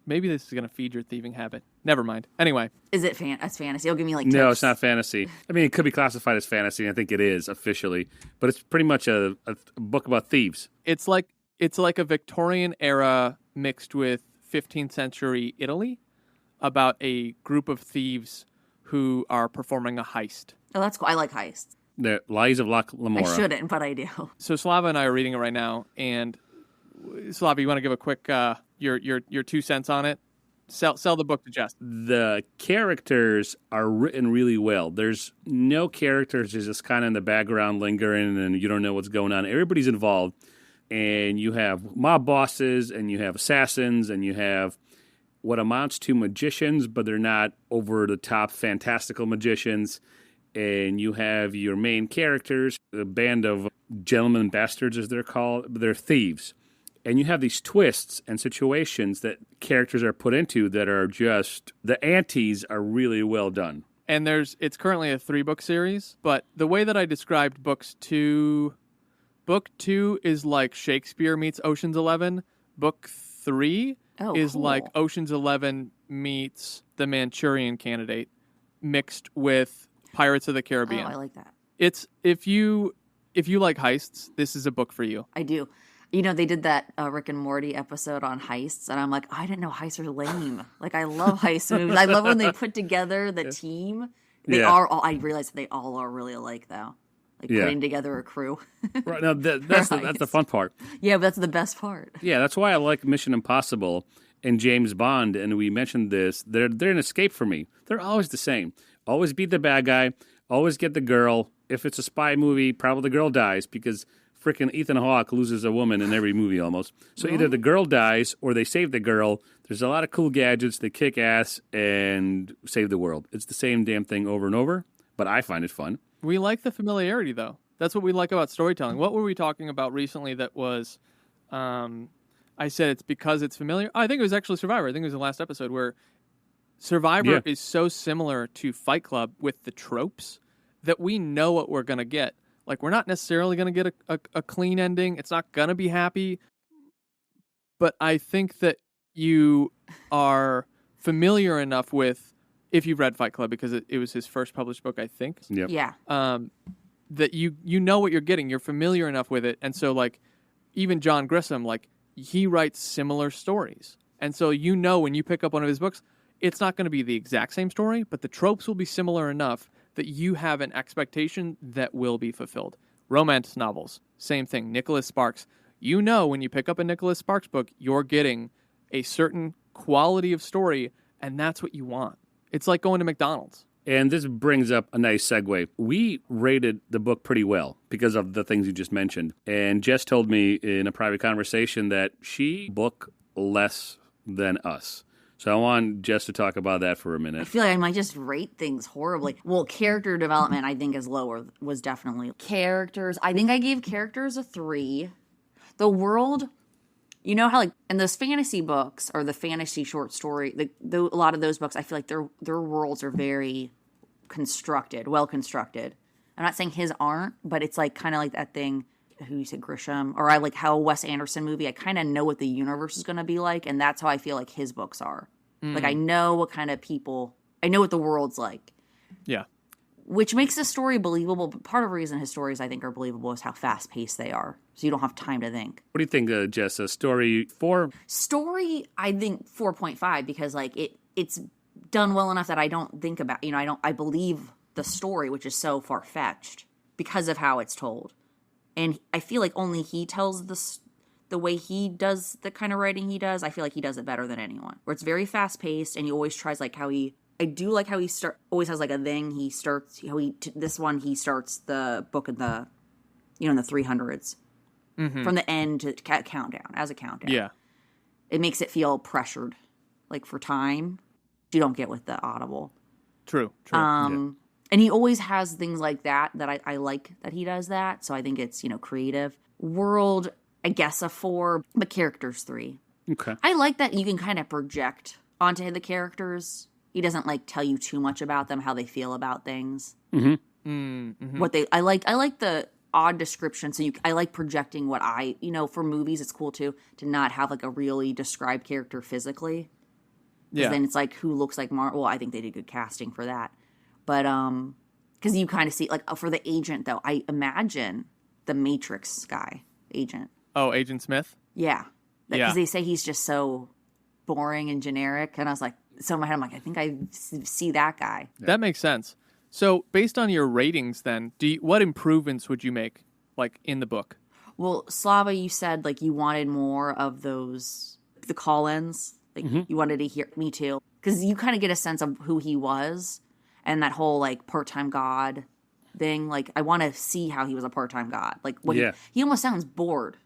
Maybe this is going to feed your thieving habit. Never mind. Anyway. Is it it's fantasy? It'll give me, like, tips. No, it's not fantasy. I mean, it could be classified as fantasy, and I think it is officially. But it's pretty much a book about thieves. It's like a Victorian era mixed with 15th century Italy about a group of thieves who are performing a heist. Oh, that's cool. I like heists. The Lies of Loch Lamora. I shouldn't, but I do. So Slava and I are reading it right now, and Slava, you want to give a quick your 2 cents on it? Sell the book to Jess. The characters are written really well. There's no characters just kind of in the background lingering and you don't know what's going on. Everybody's involved. And you have mob bosses and you have assassins and you have what amounts to magicians, but they're not over-the-top fantastical magicians. And you have your main characters, a band of gentlemen bastards, as they're called. They're thieves. And you have these twists and situations that characters are put into that are just, the antes are really well done. And it's currently a 3-book series, but the way that I described book 2 is like Shakespeare meets Ocean's 11. Book 3 is cool. Like Ocean's 11 meets The Manchurian Candidate mixed with Pirates of the Caribbean. Oh, I like that. It's if you like heists, this is a book for you. I do. You know, they did that Rick and Morty episode on heists, and I'm like, I didn't know heists are lame. Like, I love heist movies. I love when they put together the team. I realize that they all are really alike, though. Like, putting together a crew. Right, now, that's the fun part. Yeah, but that's the best part. Yeah, that's why I like Mission Impossible and James Bond, and we mentioned this. They're an escape for me. They're always the same. Always beat the bad guy. Always get the girl. If it's a spy movie, probably the girl dies because freaking Ethan Hawke loses a woman in every movie almost. So either the girl dies or they save the girl. There's a lot of cool gadgets. They kick ass and save the world. It's the same damn thing over and over, but I find it fun. We like the familiarity, though. That's what we like about storytelling. What were we talking about recently that was, I said it's because it's familiar? I think it was actually Survivor. I think it was the last episode where Survivor is so similar to Fight Club with the tropes that we know what we're going to get. Like, we're not necessarily going to get a clean ending. It's not going to be happy. But I think that you are familiar enough with, if you've read Fight Club, because it was his first published book, I think. Yep. Yeah. That you know what you're getting. You're familiar enough with it. And so, like, even John Grisham, like, he writes similar stories. And so you know when you pick up one of his books, it's not going to be the exact same story, but the tropes will be similar enough that you have an expectation that will be fulfilled. Romance novels, same thing. Nicholas Sparks. You know when you pick up a Nicholas Sparks book, you're getting a certain quality of story, and that's what you want. It's like going to McDonald's. And this brings up a nice segue. We rated the book pretty well because of the things you just mentioned. And Jess told me in a private conversation that she book less than us. So I want Jess to talk about that for a minute. I feel like I might just rate things horribly. Well, character development, I think, is lower, was definitely. Characters, I think I gave characters a 3. The world, you know how, like, in those fantasy books, or the fantasy short story, a lot of those books, I feel like their worlds are very constructed, well constructed. I'm not saying his aren't, but it's like kind of like that thing, who you said, Grisham, or I like how a Wes Anderson movie, I kind of know what the universe is going to be like, and that's how I feel like his books are. Like, I know what kind of people, I know what the world's like. Yeah. Which makes the story believable, but part of the reason his stories, I think, are believable is how fast-paced they are, so you don't have time to think. What do you think, Jess? A story 4? Story, I think 4.5, because, like, it's done well enough that I don't think about, I believe the story, which is so far-fetched, because of how it's told. And I feel like only he tells the way he does the kind of writing he does. I feel like he does it better than anyone. Where it's very fast paced, and he always tries I do like how he always has like a thing. He starts he starts the book in the, in the 300s, from the end to countdown as a countdown. Yeah, it makes it feel pressured, like for time. You don't get with the Audible. True. And he always has things like that I like that he does that. So I think it's, creative. World, I guess a 4, but characters 3. Okay. I like that you can kind of project onto the characters. He doesn't like tell you too much about them, how they feel about things. Mm-hmm. I like the odd description. So I like projecting what for movies, it's cool too, to not have like a really described character physically. Yeah. Then it's like, who looks like Well, I think they did good casting for that. But, because you kind of see, like, for the agent, though, I imagine the Matrix guy, agent. Oh, Agent Smith? Yeah. Because they say he's just so boring and generic. And I was like, so in my head, I'm like, I think I see that guy. That makes sense. So, based on your ratings, then, what improvements would you make, like, in the book? Well, Slava, you said, like, you wanted more of those, the call-ins. Like, you wanted to hear, me too. Because you kind of get a sense of who he was and that whole, like, part-time god thing. Like, I want to see how he was a part-time god. Like, he almost sounds bored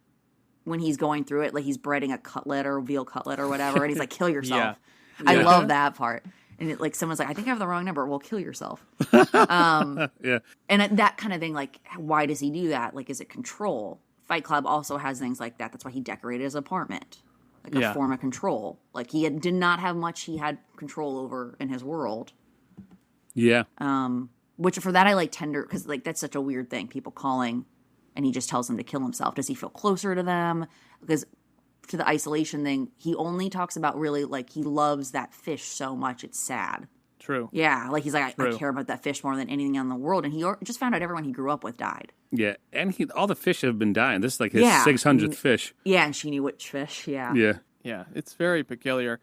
when he's going through it. Like, he's breading a cutlet or veal cutlet or whatever, and he's like, kill yourself. I love that part. And like someone's like, I think I have the wrong number. Well, kill yourself. And that kind of thing, like, why does he do that? Like, is it control? Fight Club also has things like that. That's why he decorated his apartment. Like a form of control. Like, did not have much he had control over in his world. Yeah. Which for that I like tender, because like that's such a weird thing. People calling and he just tells them to kill himself. Does he feel closer to them? Because to the isolation thing, he only talks about really, like, he loves that fish so much it's sad. True. Yeah, like he's like, I care about that fish more than anything in the world. And he just found out everyone he grew up with died. Yeah, and all the fish have been dying. This is like his 600th fish. Yeah, and she knew which fish, Yeah. Yeah, it's very peculiar.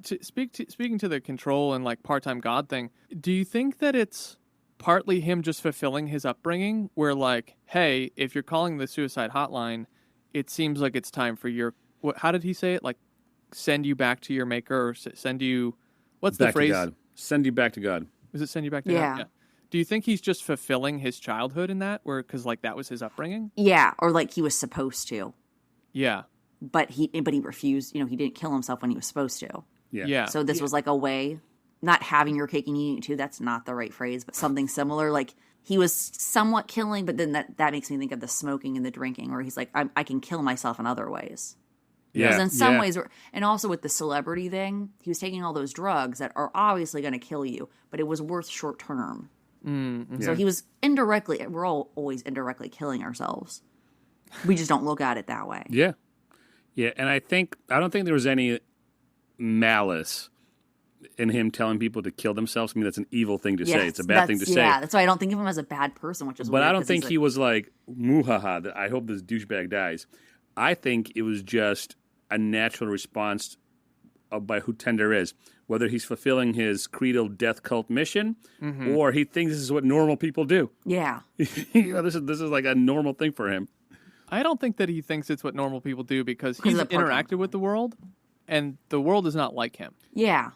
Speaking to the control and, like, part-time god thing, do you think that it's partly him just fulfilling his upbringing where, like, hey, if you're calling the suicide hotline, it seems like it's time for your... how did he say it? Like, send you back to your maker, or send you... What's back the phrase? To God. Send you back to God. Is it send you back to God? Yeah. Do you think he's just fulfilling his childhood in that? Because, like, that was his upbringing? Yeah, or, like, he was supposed to. Yeah. But he refused. He didn't kill himself when he was supposed to. Yeah. So this was like a way, not having your cake and eating it too, that's not the right phrase, but something similar. Like, he was somewhat killing, but then that makes me think of the smoking and the drinking, where he's like, I can kill myself in other ways. Yeah. Because in some ways, and also with the celebrity thing, he was taking all those drugs that are obviously going to kill you, but it was worth short term. Mm-hmm. So he was indirectly, we're all always indirectly killing ourselves. We just don't look at it that way. Yeah. Yeah, and I don't think there was any malice in him telling people to kill themselves. I mean, that's an evil thing to say. It's a bad thing to say. Yeah, that's why I don't think of him as a bad person, which is But weird, I don't think he was like, muhaha, I hope this douchebag dies. I think it was just a natural response by who Tender is. Whether he's fulfilling his creedal death cult mission, or he thinks this is what normal people do. Yeah. This is like a normal thing for him. I don't think that he thinks it's what normal people do because he's interacted with the world, and the world is not like him. Yeah.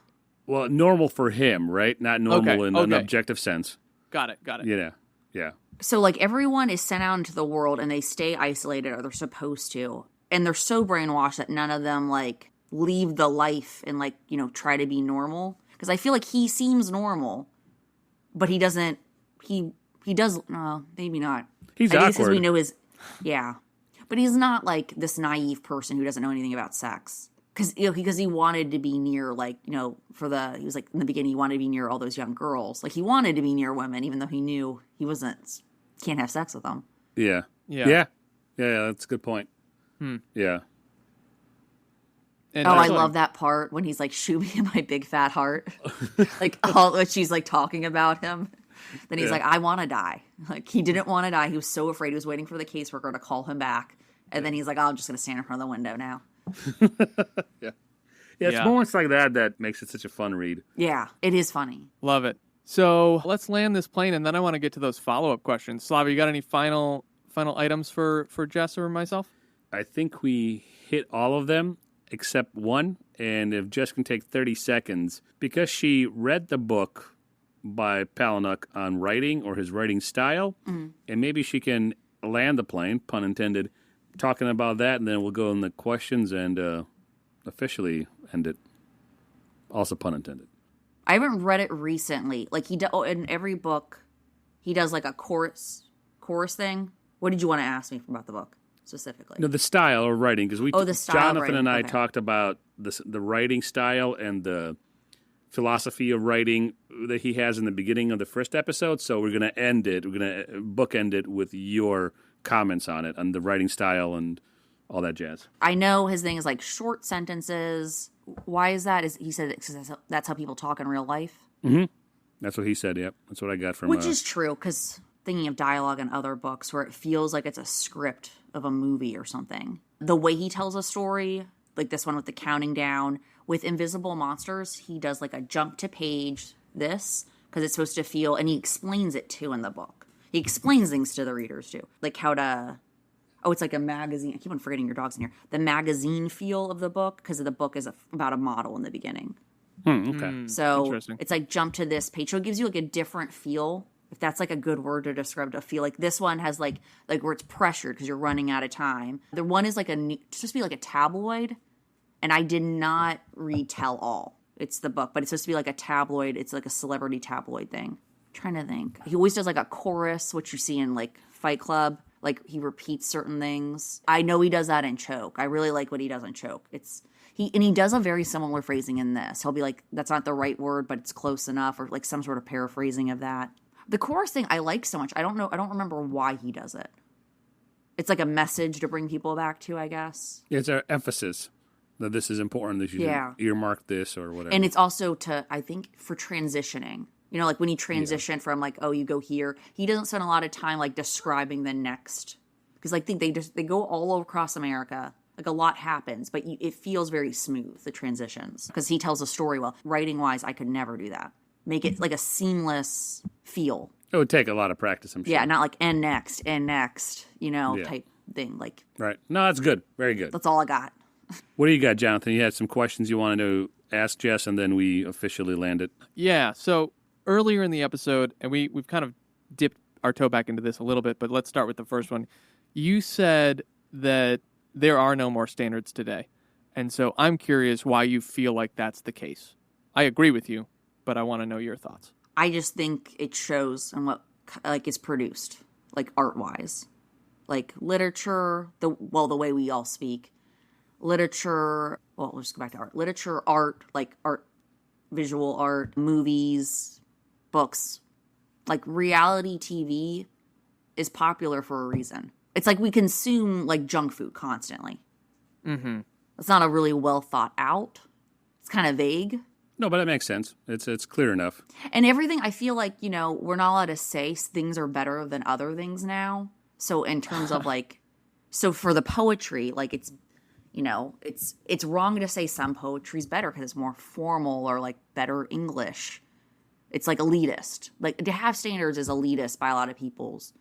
Well, normal for him, right? Not normal in an objective sense. Got it. Yeah. So, like, everyone is sent out into the world, and they stay isolated, or they're supposed to. And they're so brainwashed that none of them, like, leave the life and, like, try to be normal. Because I feel like he seems normal, but he doesn't, he does, maybe not. He's awkward. Because we know yeah. But he's not, like, this naive person who doesn't know anything about sex. Because he wanted to be near, like, he was, like, in the beginning, he wanted to be near all those young girls. Like, he wanted to be near women, even though he knew he can't have sex with them. Yeah. That's a good point. Yeah. And I love that part when he's like, shoot me in my big fat heart. Like, all when she's, like, talking about him. Then he's like, I want to die. Like, he didn't want to die. He was so afraid. He was waiting for the caseworker to call him back. And then he's like, I'm just going to stand in front of the window now. Yeah, it's moments like that makes it such a fun read. Yeah, it is funny. Love it. So let's land this plane, and then I want to get to those follow-up questions. Slava, you got any final items for Jess or myself? I think we hit all of them except one. And if Jess can take 30 seconds, because she read the book by Palahniuk on writing or his writing style, and maybe she can land the plane, pun intended, talking about that, and then we'll go in the questions and officially end it. Also pun intended. I haven't read it recently. Like, in every book, he does like a chorus thing. What did you want to ask me about the book specifically? No, the style of writing, because Jonathan and I talked about the writing style and the philosophy of writing that he has in the beginning of the first episode. So we're going to bookend it with your comments on it, on the writing style and all that jazz. I know his thing is like short sentences. Why is that? He said that's how people talk in real life. Mm-hmm. That's what he said. Yep, that's what I got from. Which is true, because thinking of dialogue in other books where it feels like it's a script of a movie or something. The way he tells a story, like this one with the counting down, with Invisible Monsters, he does like a jump to page this because it's supposed to feel, and he explains it too in the book. He explains things to the readers too, like how to. Oh, it's like a magazine. I keep on forgetting your dog's in here. The magazine feel of the book, because the book is about a model in the beginning. Okay. So it's like jump to this page. So it gives you like a different feel. If that's like a good word to describe a feel. Like this one has like where it's pressured because you're running out of time. The one is like it's supposed to be like a tabloid. And I did not read Tell All. It's the book, but it's supposed to be like a tabloid. It's like a celebrity tabloid thing. I'm trying to think. He always does like a chorus, which you see in like Fight Club. Like he repeats certain things. I know he does that in Choke. I really like what he does in Choke. He does a very similar phrasing in this. He'll be like, that's not the right word, but it's close enough, or like some sort of paraphrasing of that. The chorus thing I like so much. I don't remember why he does it. It's like a message to bring people back to, I guess. It's an emphasis that this is important, that you should earmark this or whatever. And it's also I think, for transitioning. You know, like when you transition from like, oh, you go here. He doesn't spend a lot of time like describing the next. Because I think they go all across America. Like a lot happens, but it feels very smooth, the transitions. Because he tells a story well. Writing-wise, I could never do that. Make it like a seamless feel. It would take a lot of practice, I'm sure. Yeah, not like and next, type thing. Like, right. No, that's good. Very good. That's all I got. What do you got, Jonathan? You had some questions you wanted to ask Jess, and then we officially landed. Yeah, so earlier in the episode, and we've kind of dipped our toe back into this a little bit, but let's start with the first one. You said that there are no more standards today. And so I'm curious why you feel like that's the case. I agree with you, but I want to know your thoughts. I just think it shows in what like is produced, like art-wise. Like literature, the way we all speak. Literature, well, let's go back to art. Literature, art, visual art, movies, books. Like reality TV is popular for a reason. It's like we consume like junk food constantly. Mm-hmm. It's not a really well thought out. It's kind of vague. No, but it makes sense. It's clear enough. And everything, I feel like, we're not allowed to say things are better than other things now. So in terms of so for the poetry, like it's wrong to say some poetry's better because it's more formal or like better English. It's like elitist. Like to have standards is elitist by a lot of people's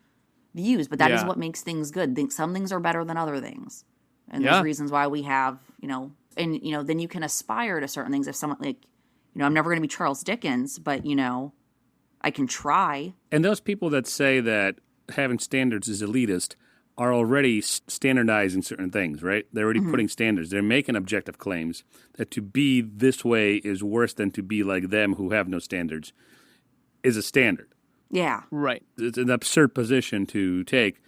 views, but that is what makes things good. Some things are better than other things. And there's reasons why we have, and then you can aspire to certain things. If someone I'm never going to be Charles Dickens, but I can try. And those people that say that having standards is elitist are already standardizing certain things, right? They're already putting standards. They're making objective claims that to be this way is worse than to be like them who have no standards is a standard. Yeah. Right. It's an absurd position to take,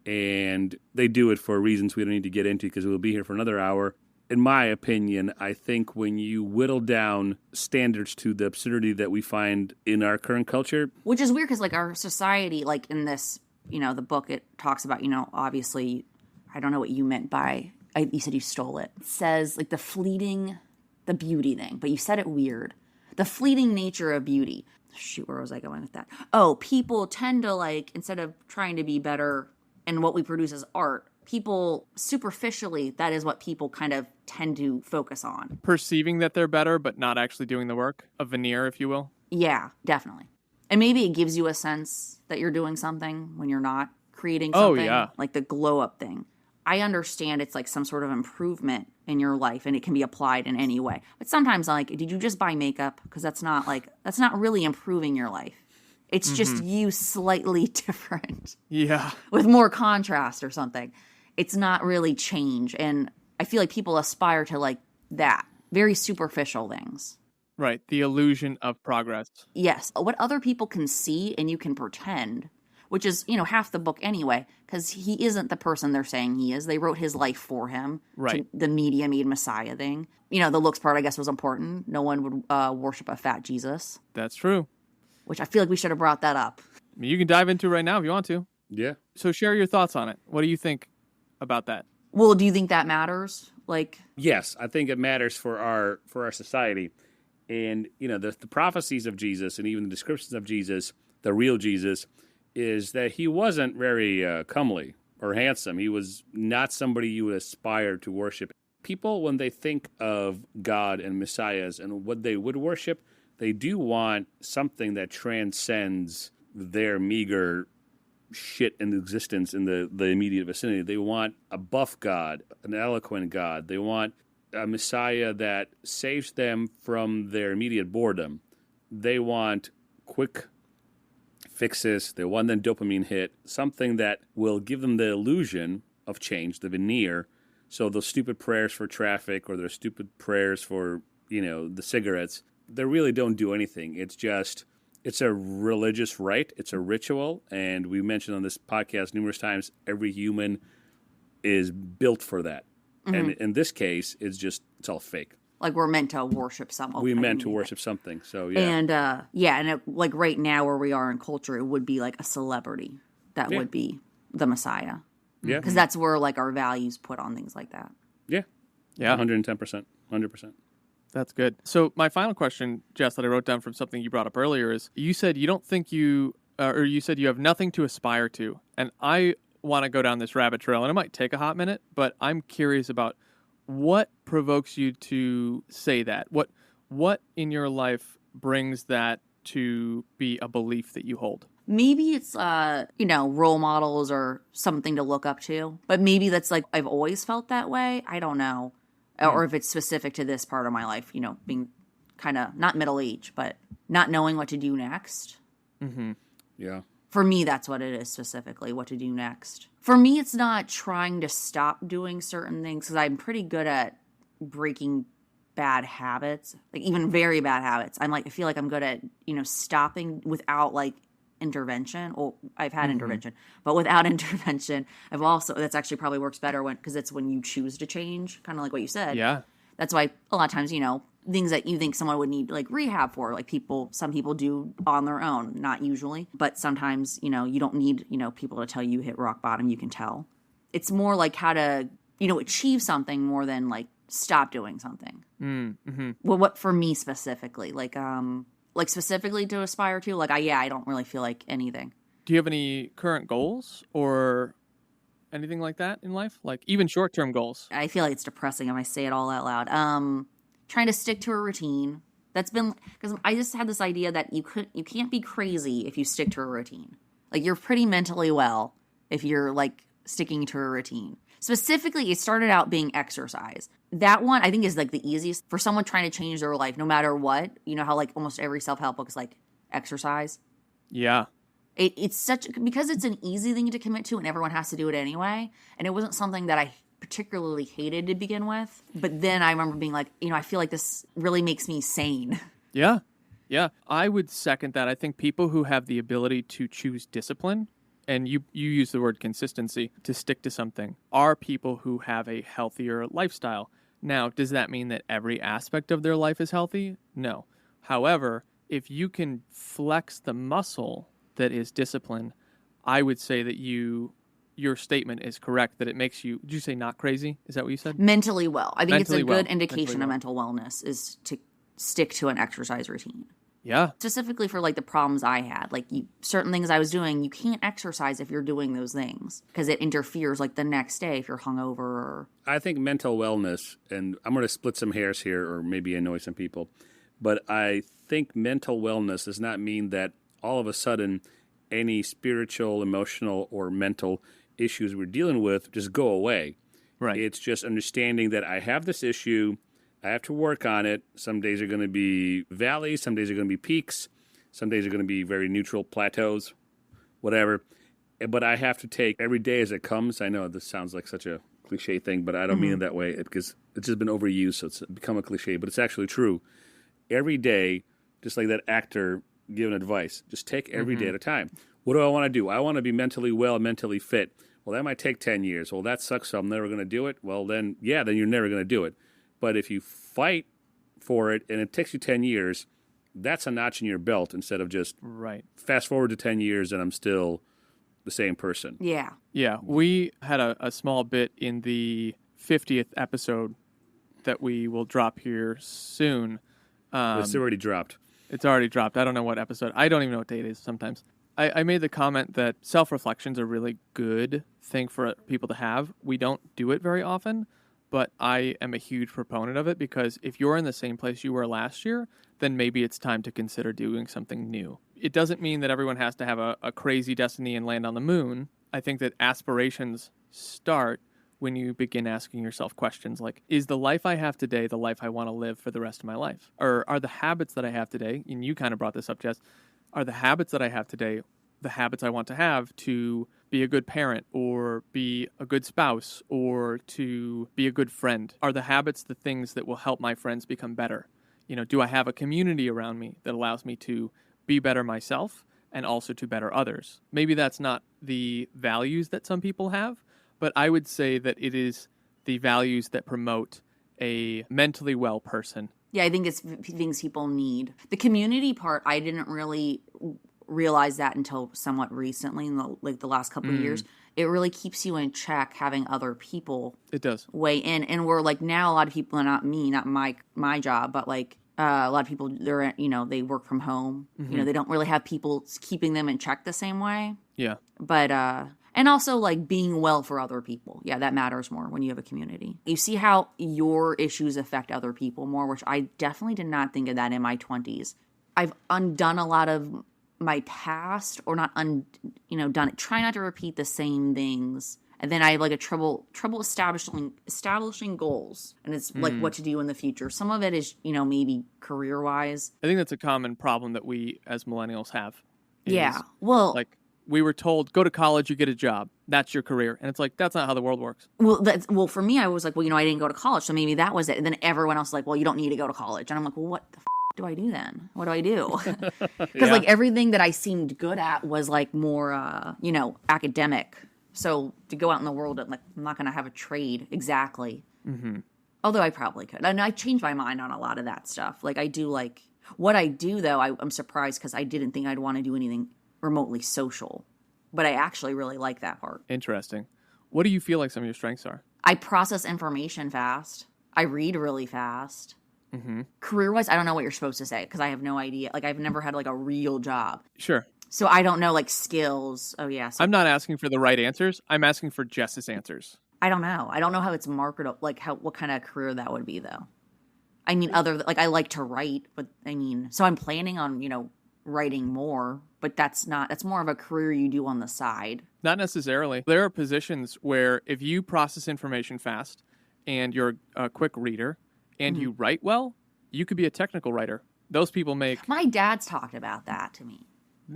and they do it for reasons we don't need to get into because we'll be here for another hour. In my opinion, I think when you whittle down standards to the absurdity that we find in our current culture. Which is weird because, our society, in this, the book, it talks about, obviously, I don't know what you meant by, you said you stole it. It says, the beauty thing, but you said it weird. The fleeting nature of beauty. Shoot, where was I going with that? Oh, people tend to, instead of trying to be better in what we produce as art, people superficially, that is what people kind of tend to focus on. Perceiving that they're better, but not actually doing the work. A veneer, if you will. Yeah, definitely. And maybe it gives you a sense that you're doing something when you're not creating something. Oh, yeah. Like the glow up thing. I understand it's some sort of improvement in your life and it can be applied in any way. But sometimes did you just buy makeup? Because that's not really improving your life. It's just you slightly different. Yeah. With more contrast or something. It's not really change. And I feel like people aspire to that. Very superficial things. Right. The illusion of progress. Yes. What other people can see and you can pretend, which is, half the book anyway, because he isn't the person they're saying he is. They wrote his life for him. Right. The media made Messiah thing. The looks part, I guess, was important. No one would worship a fat Jesus. That's true. Which I feel like we should have brought that up. You can dive into it right now if you want to. Yeah. So share your thoughts on it. What do you think about that? Well, do you think that matters? Yes, I think it matters for our society. And, the prophecies of Jesus and even the descriptions of Jesus, the real Jesus, is that he wasn't very comely or handsome. He was not somebody you would aspire to worship. People, when they think of God and messiahs and what they would worship, they do want something that transcends their meager shit in existence in the immediate vicinity. They want a buff God, an eloquent God. They want a Messiah that saves them from their immediate boredom. They want quick fixes. They want that dopamine hit, something that will give them the illusion of change, the veneer. So those stupid prayers for traffic or their stupid prayers for, the cigarettes, they really don't do anything. It's a religious rite. It's a ritual. And we mentioned on this podcast numerous times, every human is built for that. Mm-hmm. And in this case, it's all fake. Like we're meant to worship something. We meant to worship something. So, yeah. And, and like right now where we are in culture, it would be like a celebrity that would be the Messiah. Yeah. Because that's where like our values put on things like that. Yeah. Yeah. 110%. 100%. That's good. So my final question, Jess, that I wrote down from something you brought up earlier is you said you don't think you said you have nothing to aspire to. And I want to go down this rabbit trail, and it might take a hot minute, but I'm curious about what provokes you to say that? What in your life brings that to be a belief that you hold? Maybe it's, role models or something to look up to. But maybe that's like, I've always felt that way. I don't know. Or if it's specific to this part of my life, being kind of not middle-aged, but not knowing what to do next. Mm-hmm. Yeah. For me, that's what it is specifically, what to do next. For me, it's not trying to stop doing certain things because I'm pretty good at breaking bad habits, like even very bad habits. I feel like I'm good at, stopping without like intervention. Well, I've had intervention, but without intervention, that's actually probably works better because it's when you choose to change, kind of like what you said. Yeah. That's why a lot of times, things that you think someone would need like rehab for, like some people do on their own, not usually, but sometimes, you don't need, people to tell you hit rock bottom. You can tell. It's more like how to, achieve something more than like stop doing something. Mm-hmm. Well, what for me specifically, like specifically to aspire to, like, I don't really feel like anything. Do you have any current goals or anything like that in life? Like even short-term goals? I feel like it's depressing if I say it all out loud. Trying to stick to a routine. That's been, because I just had this idea that you can't be crazy if you stick to a routine. Like you're pretty mentally well if you're like sticking to a routine. Specifically, it started out being exercise. That one I think is like the easiest for someone trying to change their life, no matter what. You know how like almost every self-help book is like exercise. Yeah. It's because it's an easy thing to commit to and everyone has to do it anyway. And it wasn't something that I particularly hated to begin with. But then I remember being like, I feel like this really makes me sane. Yeah. Yeah. I would second that. I think people who have the ability to choose discipline, and you use the word consistency, to stick to something, are people who have a healthier lifestyle. Now, does that mean that every aspect of their life is healthy? No. However, if you can flex the muscle that is discipline, I would say that your statement is correct, that it makes you, did you say not crazy? Is that what you said? Mentally well. I think it's a good indication of mental wellness is to stick to an exercise routine. Yeah. Specifically for like the problems I had, like certain things I was doing, you can't exercise if you're doing those things because it interferes like the next day if you're hungover or. I think mental wellness, and I'm going to split some hairs here or maybe annoy some people, but I think mental wellness does not mean that all of a sudden any spiritual, emotional, or mental issues we're dealing with just go away. Right. It's just understanding that I have this issue. I have to work on it. Some days are going to be valleys. Some days are going to be peaks. Some days are going to be very neutral plateaus, whatever. But I have to take every day as it comes. I know this sounds like such a cliche thing, but I don't mean it that way because it's just been overused, so it's become a cliche. But it's actually true. Every day, just like that actor giving advice, just take every day at a time. What do I want to do? I want to be mentally well, mentally fit. Well, that might take 10 years. Well, that sucks, so I'm never going to do it. Well, then you're never going to do it. But if you fight for it and it takes you 10 years, that's a notch in your belt instead of just fast forward to 10 years and I'm still the same person. Yeah. Yeah. We had a small bit in the 50th episode that we will drop here soon. It's already dropped. It's already dropped. I don't know what episode. I don't even know what date it is sometimes. I made the comment that self-reflection's a really good thing for people to have. We don't do it very often. But I am a huge proponent of it because if you're in the same place you were last year, then maybe it's time to consider doing something new. it doesn't mean that everyone has to have a crazy destiny and land on the moon. I think that aspirations start when you begin asking yourself questions like, is the life I have today the life I want to live for the rest of my life? Or are the habits that I have today, and you kind of brought this up, Jess, are the habits that I have today the habits I want to have to be a good parent or be a good spouse or to be a good friend? Are the habits the things that will help my friends become better? Do I have a community around me that allows me to be better myself and also to better others? Maybe that's not the values that some people have, but I would say that it is the values that promote a mentally well person. Yeah, I think it's things people need. The community part, I didn't really realize that until somewhat recently, in the last couple of years. It really keeps you in check having other people. It does weigh in, and we're like now a lot of people, not me, not my job, but like a lot of people, they're they work from home. They don't really have people keeping them in check the same way. Yeah, but and also like being well for other people. Yeah, that matters more when you have a community. You see how your issues affect other people more, which I definitely did not think of that in my 20s. I've undone a lot of my past, or not done it. Try not to repeat the same things. And then I have like a trouble establishing goals, and it's like what to do in the future. Some of it is, maybe career wise. I think that's a common problem that we as millennials have. Yeah. Well, like we were told, go to college, you get a job. That's your career. And it's like, that's not how the world works. Well, for me, I was like, I didn't go to college, so maybe that was it. And then everyone else was like, well, you don't need to go to college. And I'm like, well, what the do I do then? What do I do? Because like everything that I seemed good at was like more, academic. So to go out in the world, I'm not going to have a trade exactly. Mm-hmm. Although I probably could. And I changed my mind on a lot of that stuff. Like I do like what I do though. I'm surprised because I didn't think I'd want to do anything remotely social, but I actually really like that part. Interesting. What do you feel like some of your strengths are? I process information fast. I read really fast. Mm-hmm. Career-wise, I don't know what you're supposed to say because I have no idea. Like, I've never had, like, a real job. Sure. So I don't know, like, skills. Oh, yeah. So I'm not asking for the right answers. I'm asking for Jess's answers. I don't know. I don't know how it's marketable, like, what kind of career that would be, though. I mean, I like to write, but, so I'm planning on, writing more, but that's more of a career you do on the side. Not necessarily. There are positions where if you process information fast and you're a quick reader, and you write well, you could be a technical writer. Those people make... My dad's talked about that to me,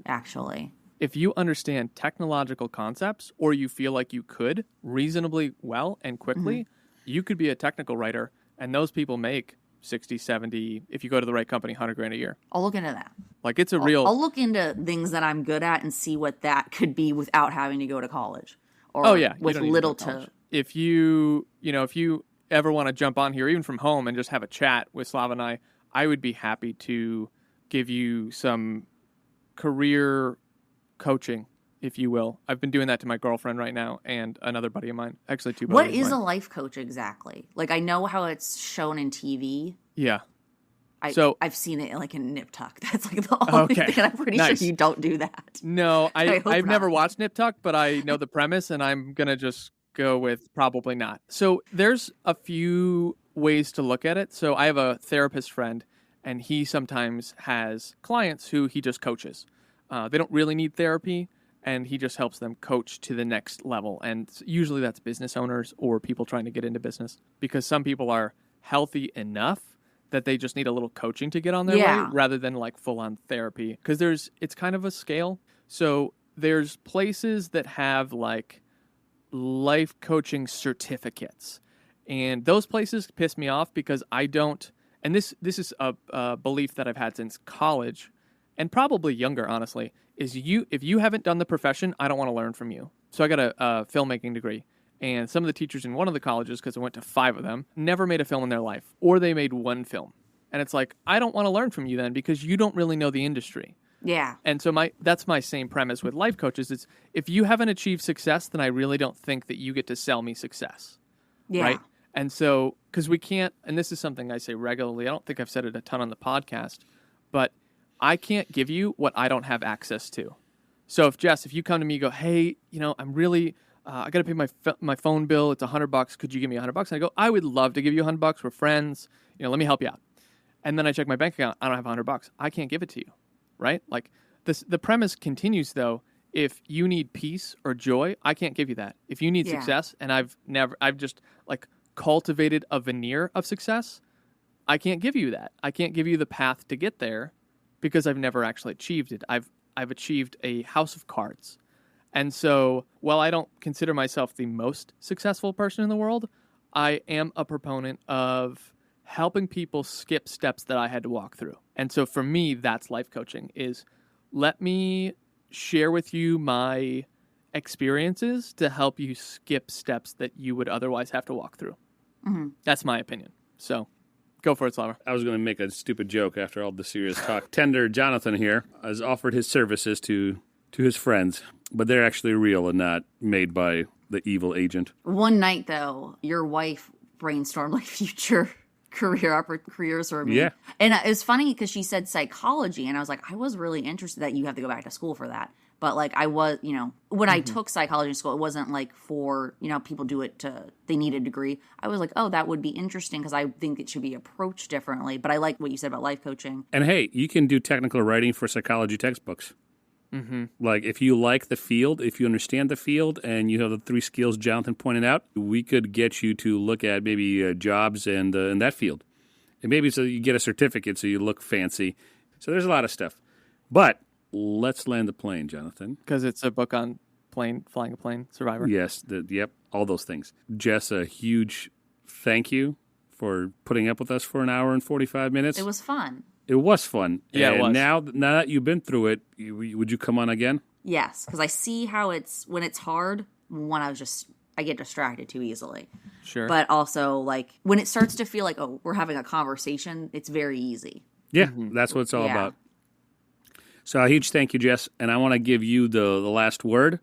actually. If you understand technological concepts, or you feel like you could reasonably well and quickly, you could be a technical writer, and those people make 60, 70, if you go to the right company, $100,000 a year. I'll look into that. Like it's a real... I'll look into things that I'm good at and see what that could be without having to go to college. Or with little to... If you ever want to jump on here, even from home, and just have a chat with Slava and I would be happy to give you some career coaching, if you will. I've been doing that to my girlfriend right now and another buddy of mine. Actually, two buddies What of is mine. A life coach exactly? Like, I know how it's shown in TV. Yeah. I've seen it like in Nip Tuck. That's like the only thing. I'm pretty sure you don't do that. No, I've never watched Nip Tuck, but I know the premise, and I'm going to just go with probably not. So there's a few ways to look at it. So I have a therapist friend, and he sometimes has clients who he just coaches. They don't really need therapy, and he just helps them coach to the next level. And usually that's business owners or people trying to get into business, because some people are healthy enough that they just need a little coaching to get on their way rather than like full-on therapy. Because it's kind of a scale. So there's places that have like life coaching certificates, and those places piss me off because I don't, and this is a belief that I've had since college and probably younger, honestly, is if you haven't done the profession, I don't want to learn from you. So I got a filmmaking degree, and some of the teachers in one of the colleges, because I went to 5 of them, never made a film in their life, or they made 1 film. And it's like, I don't want to learn from you then because you don't really know the industry. Yeah. And so that's my same premise with life coaches. It's if you haven't achieved success, then I really don't think that you get to sell me success. Yeah. Right? And so, because we can't, and this is something I say regularly, I don't think I've said it a ton on the podcast, but I can't give you what I don't have access to. So if Jess, if you come to me and go, hey, I'm really, I got to pay my phone bill. It's $100. Could you give me $100? And I go, I would love to give you $100. We're friends. Let me help you out. And then I check my bank account. I don't have $100. I can't give it to you. Right? Like The premise continues, though. If you need peace or joy, I can't give you that. If you need success, and I've just like cultivated a veneer of success, I can't give you that. I can't give you the path to get there because I've never actually achieved it. I've achieved a house of cards. And so, while I don't consider myself the most successful person in the world, I am a proponent of helping people skip steps that I had to walk through. And so for me, that's life coaching, is let me share with you my experiences to help you skip steps that you would otherwise have to walk through. Mm-hmm. That's my opinion. So go for it, Slava. I was going to make a stupid joke after all the serious talk. Tender Jonathan here has offered his services to his friends, but they're actually real and not made by the evil agent. One night, though, your wife brainstormed like future careers for me. Yeah. And it was funny because she said psychology, and I was like, I was really interested that you have to go back to school for that. But like I was, when I took psychology in school, it wasn't like for, people do it they need a degree. I was like, oh, that would be interesting because I think it should be approached differently. But I like what you said about life coaching. And hey, you can do technical writing for psychology textbooks. Mm-hmm. Like if you like the field, if you understand the field, and you have the 3 skills Jonathan pointed out, we could get you to look at maybe jobs in that field. And maybe so you get a certificate so you look fancy. So there's a lot of stuff. But let's land the plane, Jonathan. Because it's a book on flying a plane, Survivor. Yes, all those things. Jess, a huge thank you for putting up with us for an hour and 45 minutes. It was fun. It was fun. Yeah, and it was. Now that you've been through it, would you come on again? Yes, because I see how when it's hard, I get distracted too easily. Sure. But also, like, when it starts to feel like, oh, we're having a conversation, it's very easy. Yeah, that's what it's all about. So a huge thank you, Jess. And I want to give you the last word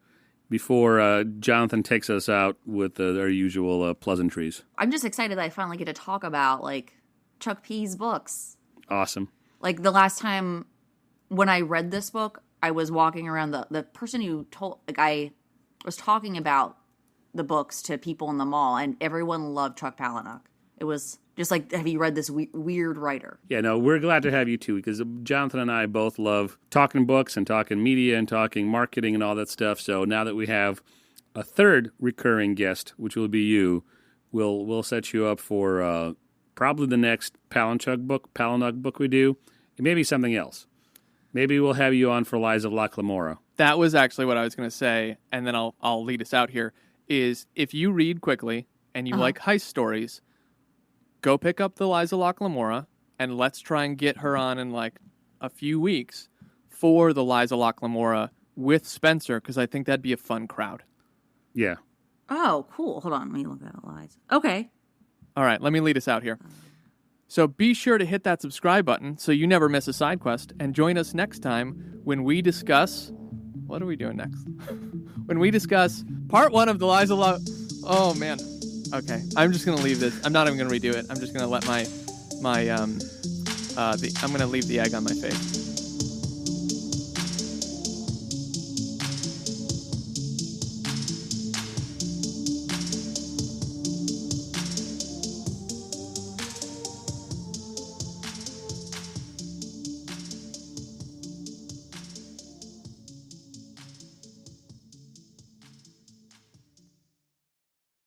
before Jonathan takes us out with our usual pleasantries. I'm just excited that I finally get to talk about, like, Chuck P's books. Awesome. Like, the last time when I read this book, I was walking around the person who I was talking about the books to people in the mall, and everyone loved Chuck Palahniuk. It was just like, have you read this weird writer? Yeah, no, we're glad to have you too, because Jonathan and I both love talking books and talking media and talking marketing and all that stuff. So now that we have a third recurring guest, which will be you, we'll set you up for probably the next Palahniuk book we do, and maybe something else. Maybe we'll have you on for Lies of Locke Lamora. That was actually what I was going to say, and then I'll lead us out here, is if you read quickly and you like heist stories, go pick up the Lies of Locke Lamora, and let's try and get her on in like a few weeks for the Lies of Locke Lamora with Spencer, because I think that'd be a fun crowd. Yeah. Oh, cool. Hold on. Let me look at Lies. Okay. All right, let me lead us out here. So be sure to hit that subscribe button so you never miss a side quest, and join us next time when we discuss... What are we doing next? When we discuss part 1 of the Lies of Locke... Oh, man. Okay, I'm just going to leave this. I'm not even going to redo it. I'm just going to let I'm going to leave the egg on my face.